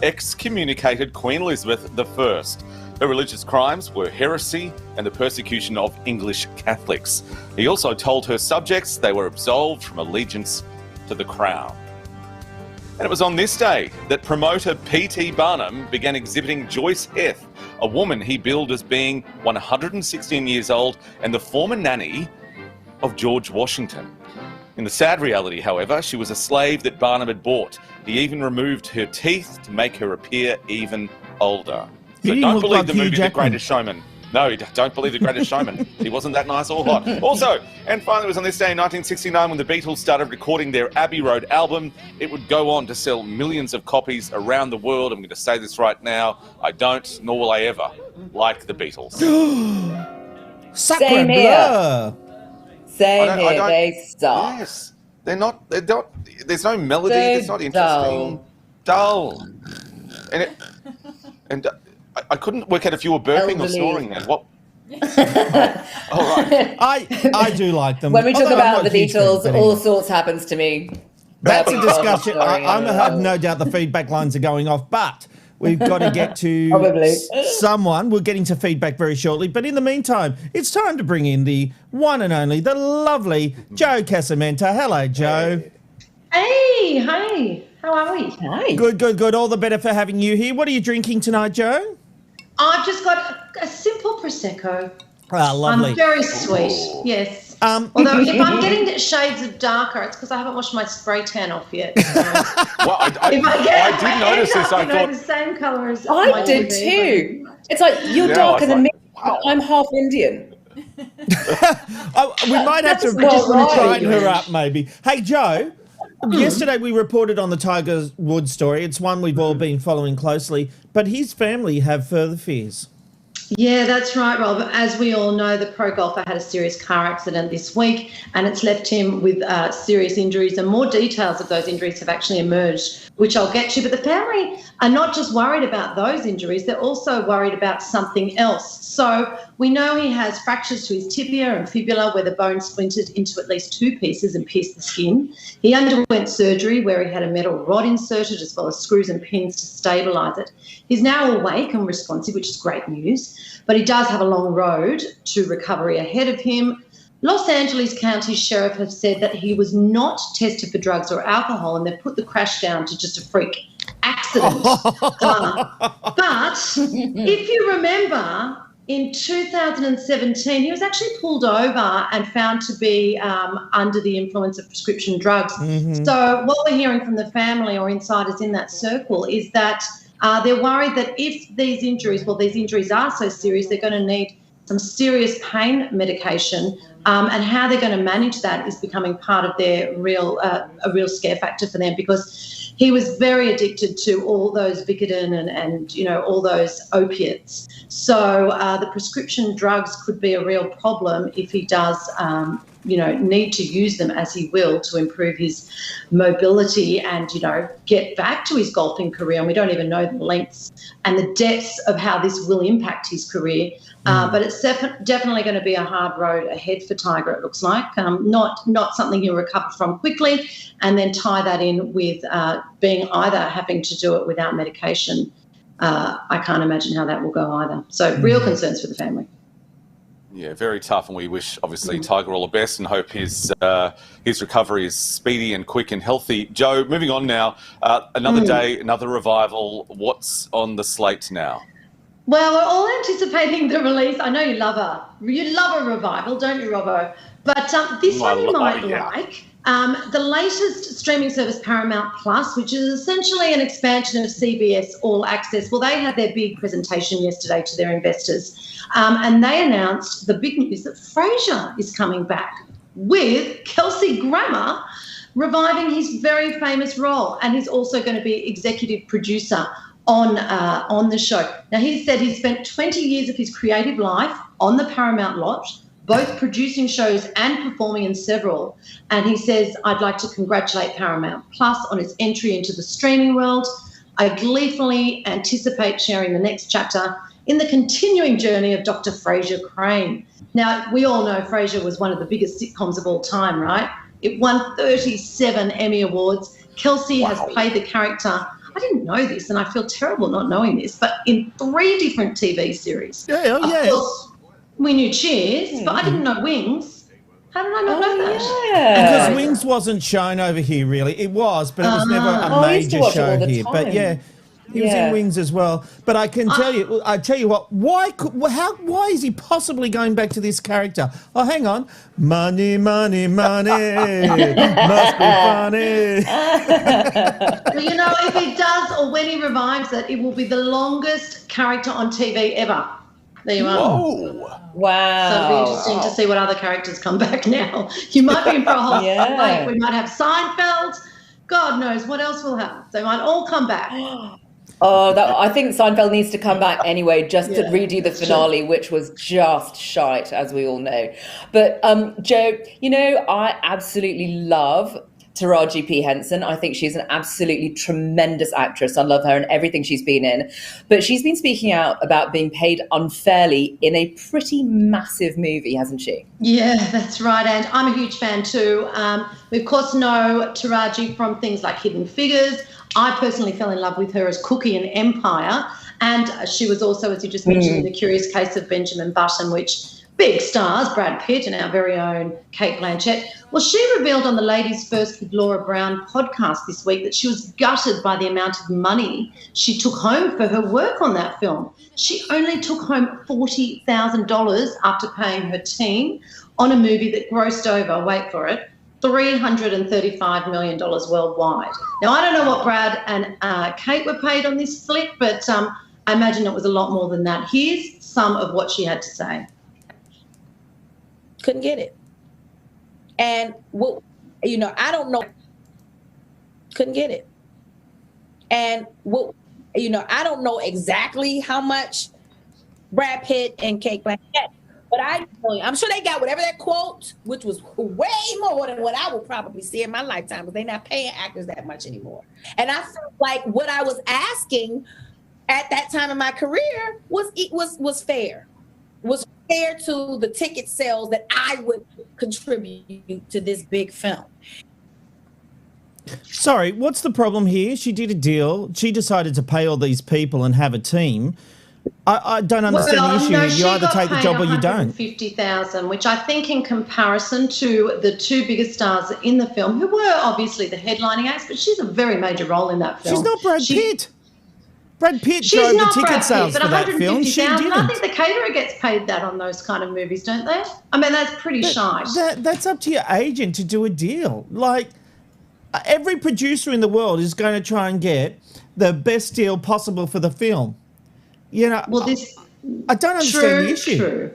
excommunicated Queen Elizabeth I. Her religious crimes were heresy and the persecution of English Catholics. He also told her subjects they were absolved from allegiance to the crown. And it was on this day that promoter P.T. Barnum began exhibiting Joyce Heth, a woman he billed as being 116 years old and the former nanny of George Washington. In the sad reality, however, she was a slave that Barnum had bought. He even removed her teeth to make her appear even older. So don't believe the movie The Greatest Showman. No, don't believe The Greatest Showman. He wasn't that nice or hot. Also, and finally, it was on this day in 1969 when the Beatles started recording their Abbey Road album. It would go on to sell millions of copies around the world. I'm going to say this right now. I don't, nor will I ever, like the Beatles. Same here. Same here. They suck. Yes. They're not, there's no melody. It's not interesting. Dull. And I couldn't work out if you were burping or snoring then. What? All right. I do like them. When we talk about the Beatles, all sorts happens to me. That's a discussion. I have no doubt the feedback lines are going off, but we've got to get to someone. We're getting to feedback very shortly. But in the meantime, it's time to bring in the one and only, the lovely Joe Casamenta. Hello, Joe. Hey, hi. How are we? Hi. Good. All the better for having you here. What are you drinking tonight, Joe? I've just got a simple Prosecco. Ah, lovely. Very sweet, yes. Although if I'm getting shades of darker, it's because I haven't washed my spray tan off yet. So. Well, I did notice this. I thought the same colour as I did too. It's like you're darker than me. Wow. I'm half Indian. We might have to just brighten her up, maybe. Hey, Joe. Yesterday we reported on the Tiger Woods story. It's one we've all been following closely, but his family have further fears. Yeah, that's right, Rob. As we all know, the pro golfer had a serious car accident this week and it's left him with serious injuries, and more details of those injuries have actually emerged, which I'll get to. But the family are not just worried about those injuries, they're also worried about something else. So we know he has fractures to his tibia and fibula where the bone splintered into at least 2 pieces and pierced the skin. He underwent surgery where he had a metal rod inserted as well as screws and pins to stabilise it. He's now awake and responsive, which is great news, but he does have a long road to recovery ahead of him. Los Angeles County Sheriff have said that he was not tested for drugs or alcohol and they've put the crash down to just a freak accident. But if you remember, in 2017, he was actually pulled over and found to be under the influence of prescription drugs. Mm-hmm. So what we're hearing from the family or insiders in that circle is that they're worried that if these injuries are so serious, they're going to need some serious pain medication, and how they're going to manage that is becoming part of their a real scare factor for them, because he was very addicted to all those Vicodin and all those opiates. So the prescription drugs could be a real problem if he does need to use them, as he will, to improve his mobility and get back to his golfing career. And we don't even know the lengths and the depths of how this will impact his career. But it's definitely going to be a hard road ahead for Tiger, it looks like. Not something he'll recover from quickly, and then tie that in with being either having to do it without medication. I can't imagine how that will go either. So real concerns for the family. Yeah, very tough, and we wish, obviously, Tiger all the best and hope his recovery is speedy and quick and healthy. Joe, moving on now, another day, another revival. What's on the slate now? Well, we're all anticipating the release. I know you love a revival, don't you, Robbo? But this one you might like. The latest streaming service, Paramount Plus, which is essentially an expansion of CBS All Access. Well, they had their big presentation yesterday to their investors, and they announced the big news that Frasier is coming back with Kelsey Grammer reviving his very famous role, and he's also going to be executive producer on the show. Now, he said he spent 20 years of his creative life on the Paramount lot, both producing shows and performing in several. And he says, I'd like to congratulate Paramount Plus on its entry into the streaming world. I gleefully anticipate sharing the next chapter in the continuing journey of Dr. Frasier Crane. Now, we all know Frasier was one of the biggest sitcoms of all time, right? It won 37 Emmy Awards. Kelsey has played the character I didn't know this, and I feel terrible not knowing this, but in 3 different TV series. Yeah, Of course, we knew Cheers, but I didn't know Wings. How did I not know that? Yeah. Because Wings wasn't shown over here, really. It was, but it was never a I used to major watch it show all the here. But time. yeah, he was in Wings as well. But I can tell you, I tell you what, why is he possibly going back to this character? Oh, hang on. Money, money, money. Must be funny. Well, you know, if he does or when he revives it, it will be the longest character on TV ever. There you are. Oh, Wow. So it'll be interesting to see what other characters come back now. You might be in for a whole like we might have Seinfeld. God knows what else we'll have. They might all come back. I think Seinfeld needs to come back anyway, just to redo the finale, which was just shite, as we all know. But Joe, you know, I absolutely love Taraji P. Henson. I think she's an absolutely tremendous actress. I love her and everything she's been in. But she's been speaking out about being paid unfairly in a pretty massive movie, hasn't she? Yeah, that's right. And I'm a huge fan too. We, of course, know Taraji from things like Hidden Figures. I personally fell in love with her as Cookie in Empire. And she was also, as you just mentioned, in The Curious Case of Benjamin Button, which big stars, Brad Pitt and our very own Cate Blanchett. Well, she revealed on the Ladies First with Laura Brown podcast this week that she was gutted by the amount of money she took home for her work on that film. She only took home $40,000 after paying her team on a movie that grossed over, wait for it, $335 million worldwide. Now, I don't know what Brad and Kate were paid on this flick, but I imagine it was a lot more than that. Here's some of what she had to say. Couldn't get it. And what, you know, I don't know. Couldn't get it. And what, you know, I don't know exactly how much Brad Pitt and Cate Blanchett, but I'm sure they got whatever that quote, which was way more than what I would probably see in my lifetime, because they're not paying actors that much anymore. And I felt like what I was asking at that time in my career was fair. Was fair to the ticket sales that I would contribute to this big film. Sorry, what's the problem here? She did a deal. She decided to pay all these people and have a team. I don't understand the issue. No, you either take the job or you don't. $150,000, which I think in comparison to the 2 biggest stars in the film, who were obviously the headlining acts, but she's a very major role in that film. She's not Brad Pitt. Brad Pitt drove the ticket sales for that film. She didn't. I think the caterer gets paid that on those kind of movies, don't they? I mean, that's pretty shy. That's up to your agent to do a deal. Like, every producer in the world is going to try and get the best deal possible for the film. You know, well, I don't understand the issue. True.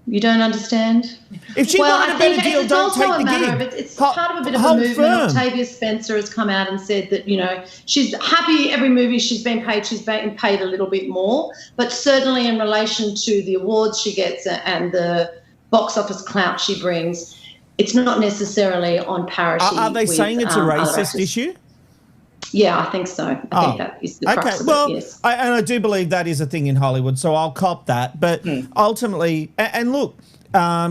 You don't understand? If she wanted a better deal, don't take the gig. It's part of a bit of a movement. Octavia Spencer has come out and said that, you know, she's happy every movie she's been paid a little bit more, but certainly in relation to the awards she gets and the box office clout she brings, it's not necessarily on parity. Are they saying it's a racist issue? Yeah, I think so. I think that is the crux of it, yes. I do believe that is a thing in Hollywood, so I'll cop that. But ultimately, and look,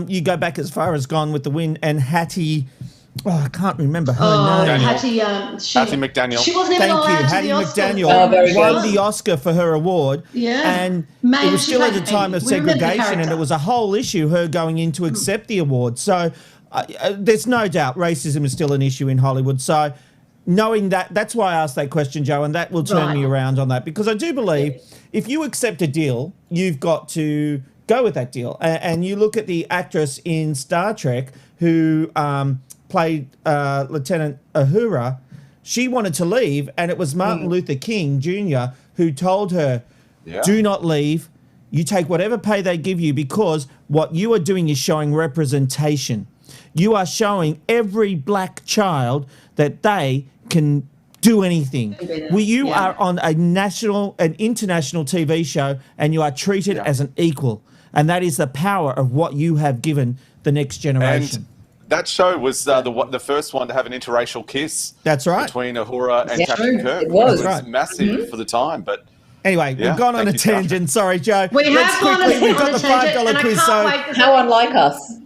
you go back as far as Gone with the Wind and Hattie, I can't remember her name. Hattie McDaniel. She wasn't even allowed to Hattie the Oscar. McDaniel won the Oscar for her award. Yeah. And it was still at a time of segregation, and it was a whole issue, her going in to accept the award. So there's no doubt racism is still an issue in Hollywood. So knowing that, that's why I asked that question, Joe, and that will turn me around on that, because I do believe if you accept a deal, you've got to go with that deal. And you look at the actress in Star Trek who played Lieutenant Uhura, she wanted to leave, and it was Martin Luther King Jr. who told her, do not leave. You take whatever pay they give you, because what you are doing is showing representation. You are showing every black child that they can do anything. You are on an international TV show, and you are treated as an equal. And that is the power of what you have given the next generation. And that show was the first one to have an interracial kiss. That's right. Between Uhura and Captain Kirk. It was massive for the time, but. Anyway, we've gone on a tangent. Sorry, Joe. We've got the $5 quiz. How unlike us.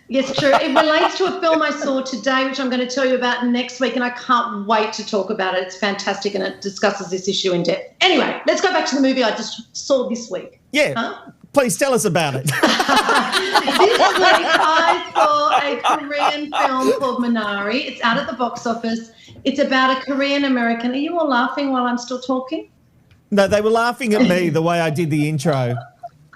Yes, true. It relates to a film I saw today, which I'm going to tell you about next week, and I can't wait to talk about it. It's fantastic, and it discusses this issue in depth. Anyway, let's go back to the movie I just saw this week. Yeah. Please tell us about it. This week I saw a Korean film called Minari. It's out at the box office. It's about a Korean American. Are you all laughing while I'm still talking? No, they were laughing at me the way I did the intro.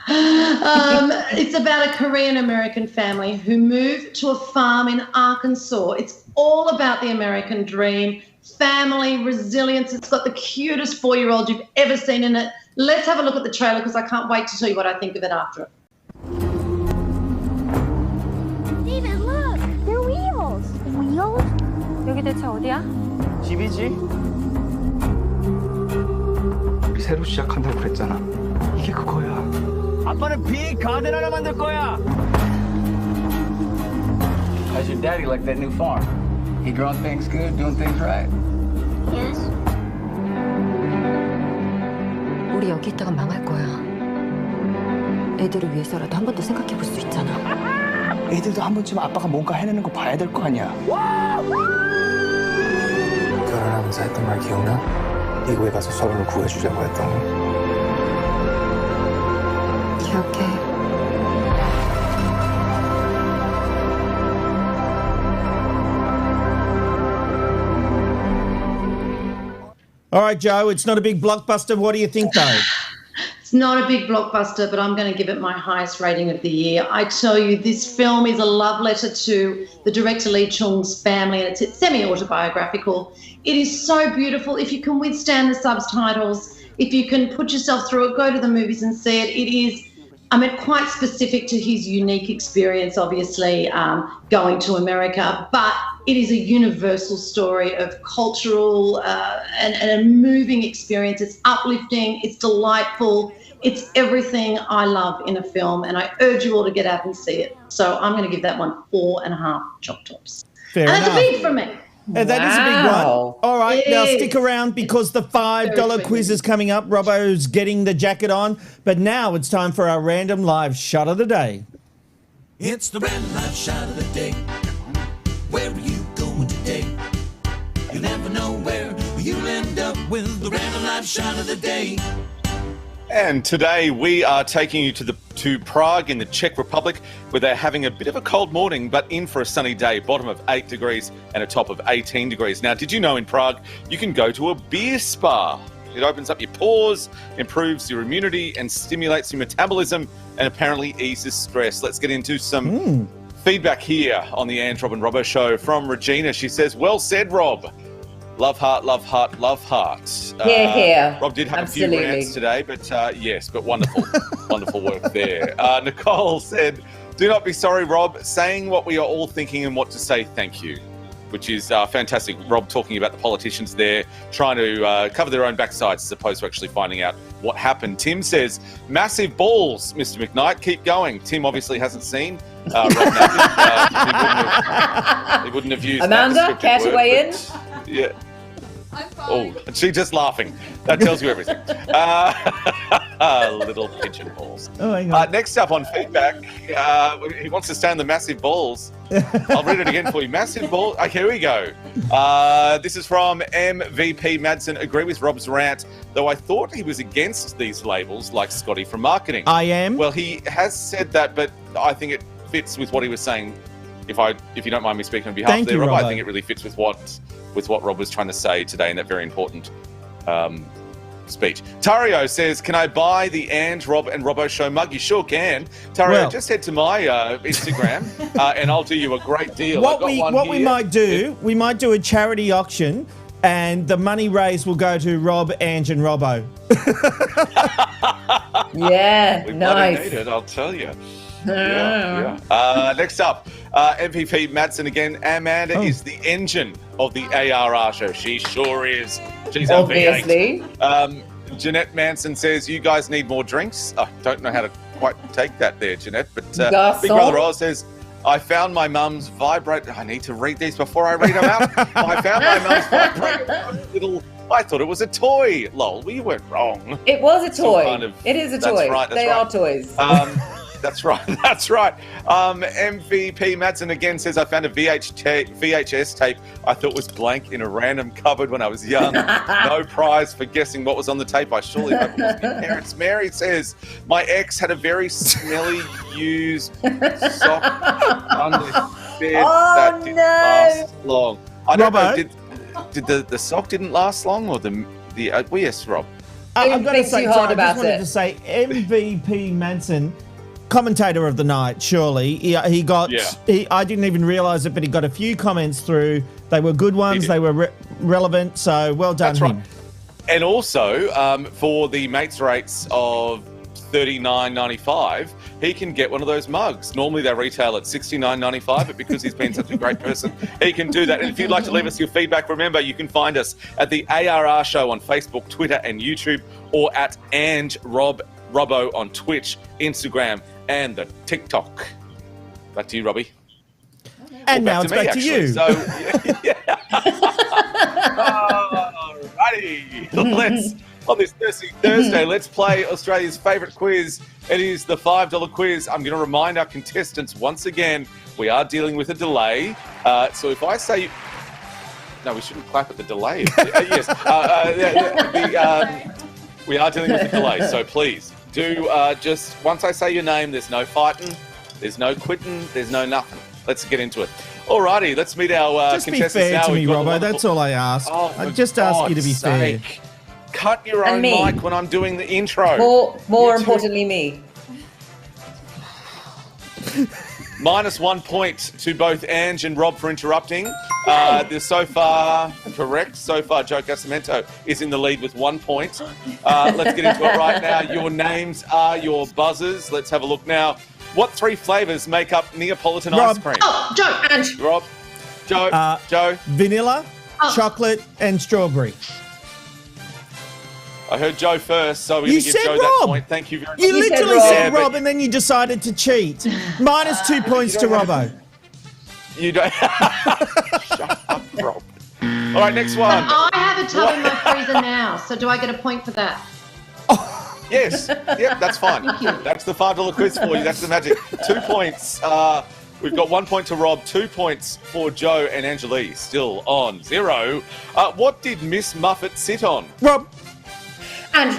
It's about a Korean American family who moved to a farm in Arkansas. It's all about the American dream, family, resilience. It's got the cutest 4-year-old you've ever seen in it. Let's have a look at the trailer because I can't wait to tell you what I think of it after it. David, look! They're wheels! Wheels? 여기 대체 어디야? 집이지? 우리 새로 시작한다고 그랬잖아. 이게 그거야. 아빠는 빅 가든 하나 만들 거야. How's your daddy like that new farm? He growing things good, doing things right? Yes. 우리 여기 있다가 망할 거야. 애들을 위해서라도 한 번 더 생각해 볼 수 있잖아. 애들도 한 번쯤 아빠가 뭔가 해내는 거 봐야 될 거 아니야. 결혼하면서 했던 말 기억나? 미국에 가서 서로를 구해주자고 했던 거. 기억해. All right, Joe, it's not a big blockbuster. What do you think, though? It's not a big blockbuster, but I'm going to give it my highest rating of the year. I tell you, this film is a love letter to the director Lee Chung-'s family, and it's semi-autobiographical. It is so beautiful. If you can withstand the subtitles, if you can put yourself through it, go to the movies and see it. It is, quite specific to his unique experience, obviously, going to America, but it is a universal story of cultural and a moving experience. It's uplifting, it's delightful, it's everything I love in a film, and I urge you all to get out and see it. So I'm going to give that one 4.5 choc tops. Fair and enough. that's a big for me. And that is a big one. All right, It now is. stick around because the $5 quiz is coming up. Robbo's getting the jacket on. But now it's time for our random live shot of the day. It's the random live shot of the day. Where are you going today? You never know where you'll end up with the random live shot of the day. And today we are taking you to Prague in the Czech Republic, where they're having a bit of a cold morning, but in for a sunny day, bottom of 8 degrees and a top of 18 degrees. Now, did you know in Prague you can go to a beer spa? It opens up your pores, improves your immunity and stimulates your metabolism and apparently eases stress. Let's get into some feedback here on the Ange, Rob and Robbo show from Regina. She says, well said, Rob. Love heart, love heart, love heart. Here. Rob did have Absolutely. a few rants today, but yes, but wonderful, wonderful work there. Nicole said, do not be sorry, Rob, saying what we are all thinking and what to say thank you, which is fantastic. Rob talking about the politicians there, trying to cover their own backsides as opposed to actually finding out what happened. Tim says, massive balls, Mr. McKnight, keep going. Tim obviously hasn't seen Rob Nappy. He wouldn't have used Amanda, care to weigh in? Yeah. Oh, and she's just laughing. That tells you everything. Little pigeon balls. Oh, hang on. Next up on feedback, he wants to stay on the massive balls. I'll read it again for you. Massive balls. Okay, here we go. This is from MVP Madsen. Agree with Rob's rant, though I thought he was against these labels like Scotty from marketing. I am. Well, he has said that, but I think it fits with what he was saying. If you don't mind me speaking on behalf Thank of you, Rob, Robbo. I think it really fits with what Rob was trying to say today in that very important speech. Tario says, can I buy the Ange, Rob and Robbo show mug? You sure can. Tario, Well- just head to my Instagram and I'll do you a great deal. What we might do, we might do a charity auction and the money raised will go to Rob, Ange and Robbo. Yeah, We nice. bloody need it, I'll tell you. Yeah. Next up, MVP Madsen again. Amanda is the engine of the ARR show. She sure is. She's our Obviously. V8. Jeanette Manson says, you guys need more drinks. I don't know how to quite take that there, Jeanette. But Garçon. Big Brother Oz says, I found my mum's vibrator. I need to read these before I read them out. I found my mum's vibrator. I thought it was a toy. Lol, we weren't wrong. It was a Some toy. kind of- It is a that's toy. right, that's They right. are toys. That's right. That's right. MVP Madsen again says, I found a VHS tape I thought was blank in a random cupboard when I was young. No prize for guessing what was on the tape. I surely hope it was my parents. Mary says, my ex had a very smelly used sock under bed that didn't last long. I don't know. Did the sock didn't last long, or the yes, Rob. I'm going to say, I just wanted to say, MVP Manson, commentator of the night. Surely he got. Yeah. I didn't even realise it, but he got a few comments through. They were good ones. They were relevant. So well done, That's right. And also for the mates rates of $39.95, he can get one of those mugs. Normally they retail at $69.95, but because he's been such a great person, he can do that. And if you'd like to leave us your feedback, remember you can find us at the ARR Show on Facebook, Twitter, and YouTube, or at Robbo on Twitch, Instagram, and the TikTok. Back to you, Robbie. And now it's back to you. So, alrighty. On this Thursday, let's play Australia's favourite quiz. It is the $5 quiz. I'm going to remind our contestants once again, we are dealing with a delay. So if I say... No, we shouldn't clap at the delay. Yes. We are dealing with a delay, so please do just... Once I say your name, there's no fighting, there's no quitting, there's no nothing. Let's get into it. Alrighty, let's meet our contestants now. Just be fair to me, Robbo. That's all I ask. I just ask you to be fair. Cut your own mic when I'm doing the intro. More importantly, me. -1 point to both Ange and Rob for interrupting. So far, correct. So far, Joe Casamento is in the lead with 1 point. Let's get into it right now. Your names are your buzzers. Let's have a look now. What 3 flavours make up Neapolitan ice cream? Oh, Joe. Ange. Rob. Joe. Vanilla, chocolate, and strawberry. I heard Joe first, so we're going to give Joe that point. Thank you very much. You literally said Rob, and then you decided to cheat. -2 points to Robbo. You don't... Shut up, Rob. All right, next one. I have a tub in my freezer now, so do I get a point for that? Yes. Yep, that's fine. Thank you. That's the $5 quiz for you. That's the magic. 2 points. We've got 1 point to Rob, 2 points for Joe, and Angelique still on 0. What did Miss Muffet sit on? Rob. And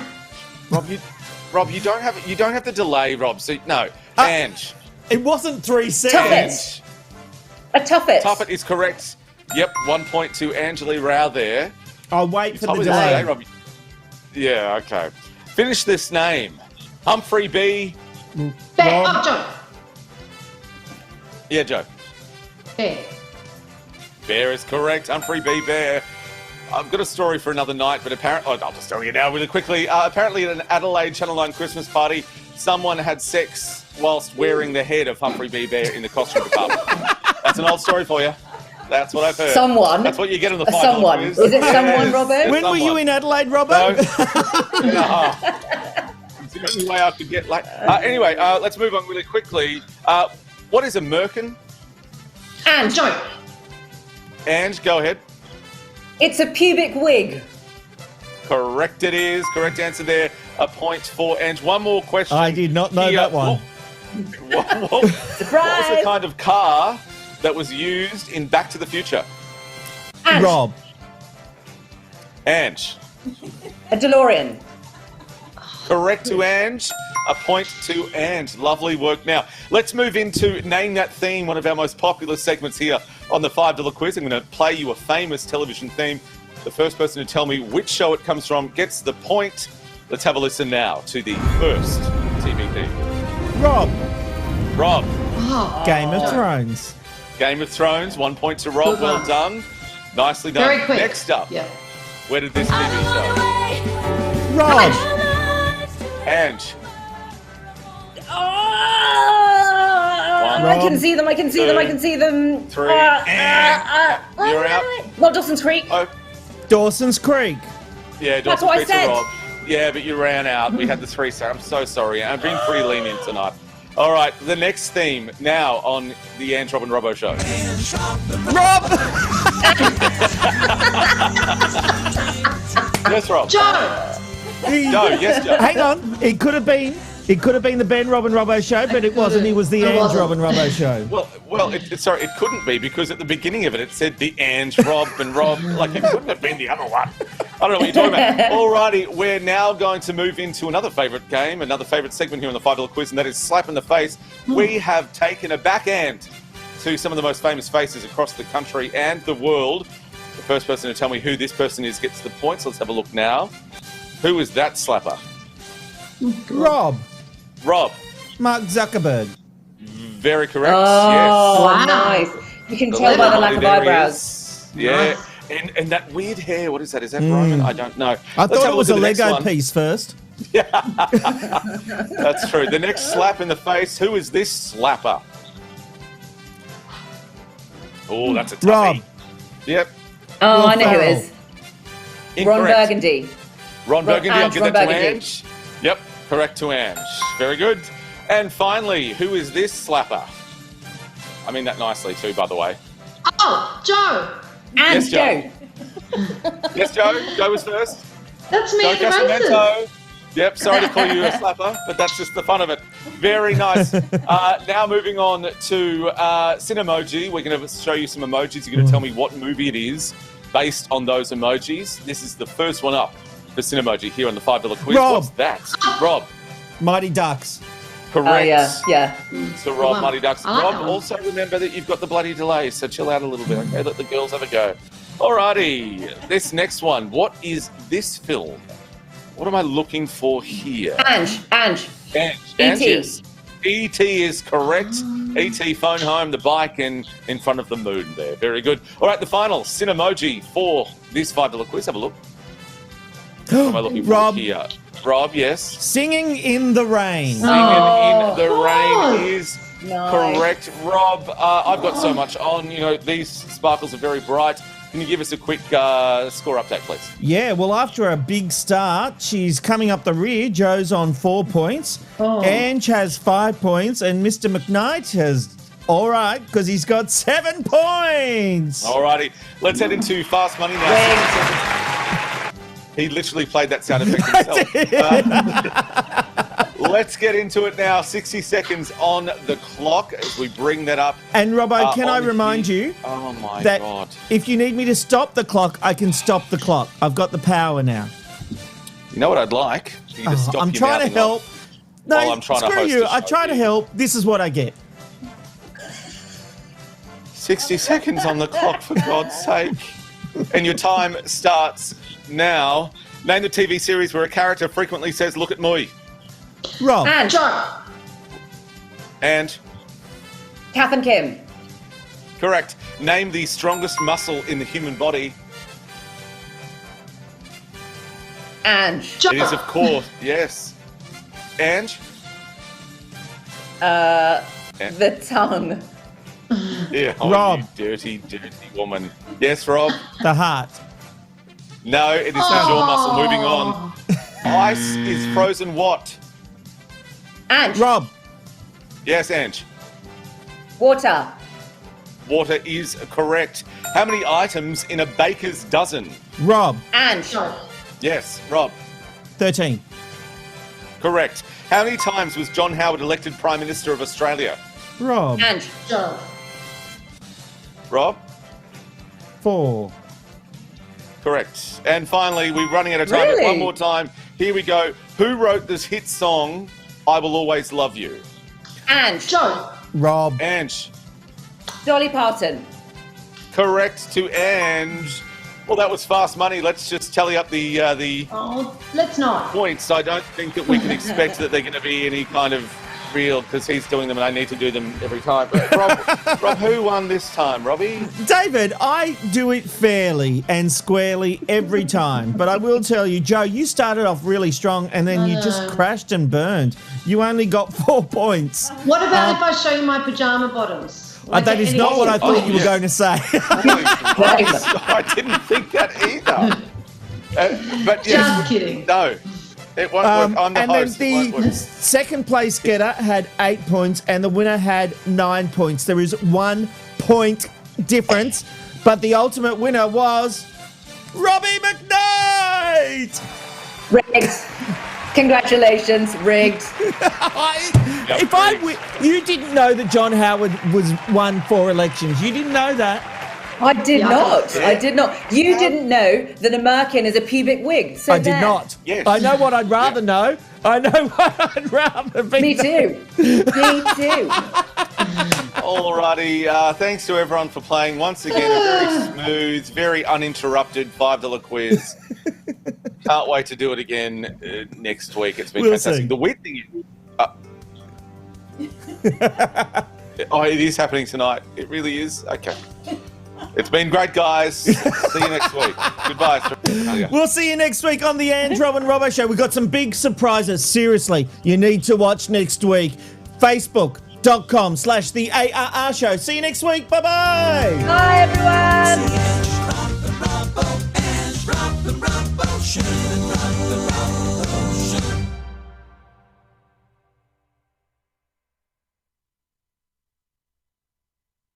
Rob, you don't have to delay, Rob. So no, Ange. It wasn't 3 seconds. A tuffet. Tuffet is correct. Yep, 1 point to Angeli Rao there. I'll wait for the delay. Rob. Yeah, okay. Finish this name. Humphrey B. Bear. Oh, Joe. Yeah, Joe. Bear. Bear is correct. Humphrey B. Bear. I've got a story for another night, but apparently... I'll just tell you now really quickly. Apparently at an Adelaide Channel 9 Christmas party, someone had sex whilst wearing the head of Humphrey B. Bear in the costume department. That's an old story for you. That's what I've heard. Someone. That's what you get in the $5 someone. quiz. Is it someone, Robert? When were you in Adelaide, Robert? No. It's the only way I could get... anyway, let's move on really quickly. What is a merkin? And Joe. Ange, go ahead. It's a pubic wig. Correct it is. Correct answer there. A point for Ange. One more question. I did not know that one. What was the kind of car that was used in Back to the Future? Ange. Rob. Ange. A DeLorean. Correct to Ange. A point to Ange. Lovely work. Now, let's move into Name That Theme, one of our most popular segments here on the $5 quiz. I'm going to play you a famous television theme. The first person to tell me which show it comes from gets the point. Let's have a listen now to the first TV theme. Rob. Oh, Game of Thrones. Game of Thrones. 1 point to Rob. Good Well one. done. Nicely done. Very quick. Next up. Yeah. Where did this TV show? Rob. Ange. I can see them. I can see them. I can see them. 3. You're out. Not Dawson's Creek. Oh, Dawson's Creek. yeah, That's Dawson's what I Creek to said. Rob. Yeah, but you ran out. We had the 3, so I'm so sorry. I'm being pretty lenient tonight. All right, the next theme now on the Ange, Rob and Robbo show. Rob. Yes, Rob. Joe. Joe, yes, Joe. Hang on. It could have been It could have been the Ben Robin Robbo show, but it wasn't. It was the Ange Robin Robbo show. Well, sorry, it couldn't be because at the beginning of it, it said the Ange Rob and Rob. Like, it couldn't have been the other one. I don't know what you're talking about. Alrighty, we're now going to move into another favourite game, another favourite segment here on the $5 quiz, and that is Slap in the Face. We have taken a backhand to some of the most famous faces across the country and the world. The first person to tell me who this person is gets the points. Let's have a look now. Who is that slapper? Rob. Mark Zuckerberg. Very correct. Oh, yes. nice. You can tell by the lack of eyebrows. Yeah. And that weird hair, what is that? Is that Roman? I don't know. I thought it was a Lego piece first. Yeah. That's true. The next slap in the face. Who is this slapper? Oh, that's a toughie. Rob. Yep. Oh, I know who it is. Incorrect. Ron Burgundy. Ron Burgundy. I'll give that to Burgundy. Ange. Yep. Correct to Ange. Very good. And finally, who is this slapper? I mean that nicely too, by the way. Oh, Joe. And Yes, Joe. Yes, Joe. Joe was first. That's me Joe at the races. Casamento. Yep, sorry to call you a slapper, but that's just the fun of it. Very nice. Now moving on to Cinemoji. We're going to show you some emojis. You're going to tell me what movie it is based on those emojis. This is the first one up for Cinemoji here on the $5 quiz. Rob. What's that? Rob. Mighty Ducks. Correct. Oh, yeah. So Rob, Wow. Mighty Ducks. I like Rob, that one. also remember that you've got the bloody delay, so chill out a little bit, okay? Let the girls have a go. Alrighty, this next one. What is this film? What am I looking for here? Ange. E.T. Yes. E.T. is correct. E.T. phone home, the bike, and in front of the moon there. Very good. All right, the final Cinemoji for this $5 quiz. Have a look. What am I looking for Rob. here? Rob, yes. Singing in the Rain. Singing in the Rain is Nice. correct. Rob, I've got so much on. You know, these sparkles are very bright. Can you give us a quick score update, please? Yeah, well, after a big start, she's coming up the rear. Joe's on 4 points. Ange has 5 points. And Mr. McKnight has, all right, because he's got 7 points. All righty. Let's head into Fast Money now. He literally played that sound effect himself. Let's get into it now. 60 seconds on the clock as we bring that up. And Robbo, can I remind you Oh, my that God. if you need me to stop the clock, I can stop the clock. I've got the power now. You know what I'd like? For you to stop I'm your trying to mouthing help. off No, while I'm trying to screw host you. a I show try to here. help. This is what I get. 60 seconds on the clock, for God's sake. And your time starts now. Name the TV series where a character frequently says, "Look at me." Rob. Ange. Joe. And Kath and Kim. correct. Name the strongest muscle in the human body. Ange. Joe. It is, of course, yes. Ange? The tongue. Yeah. Oh, Rob. you dirty, dirty woman. Yes, Rob? The heart. No, it is the jaw muscle. Moving on. Ice is frozen what? Ange. Rob. Yes, Ange. Water. Water is correct. How many items in a baker's dozen? Rob. Ange. Joe. Yes, Rob. 13. Correct. How many times was John Howard elected Prime Minister of Australia? Rob. Ange. Joe. Rob? 4. Correct. And finally, we're running out of time. Really? One more time. Here we go. Who wrote this hit song, "I Will Always Love You"? Ange. Joe. Rob. Ange. Dolly Parton. Correct to Ange. Well, that was fast money. Let's just tally up the Oh, let's not. points. I don't think that we can expect that they're going to be any kind of real, because he's doing them and I need to do them every time. But Rob, who won this time, Robbie? David, I do it fairly and squarely every time. But I will tell you, Joe, you started off really strong and then you just crashed and burned. You only got 4 points. What about if I show you my pajama bottoms? That is not what I thought you were going to say. I didn't think that either. But yes, Just kidding. No, it won't work. I'm the and host. then It won't the work. second place getter had 8 points and the winner had 9 points. There is 1 point difference, but the ultimate winner was Robbie McKnight. Riggs. Congratulations, rigged. You didn't know that John Howard was won 4 elections. You didn't know that. I did not. I did not. You didn't know that a merkin is a pubic wig. So I did not. Yes. I know what I'd rather know. I know what I'd rather be. Me too. Me too. Alrighty, thanks to everyone for playing. Once again, a very smooth, very uninterrupted $5 quiz. Can't wait to do it again next week. It's been fantastic. See. The weird thing is... it is happening tonight. It really is. Okay. It's been great, guys. See you next week. Goodbye. We'll see you next week on the Ange, Rob and Robbo Show. We've got some big surprises. Seriously, you need to watch next week. Facebook.com/The ARR Show. See you next week. Bye-bye. Bye, everyone.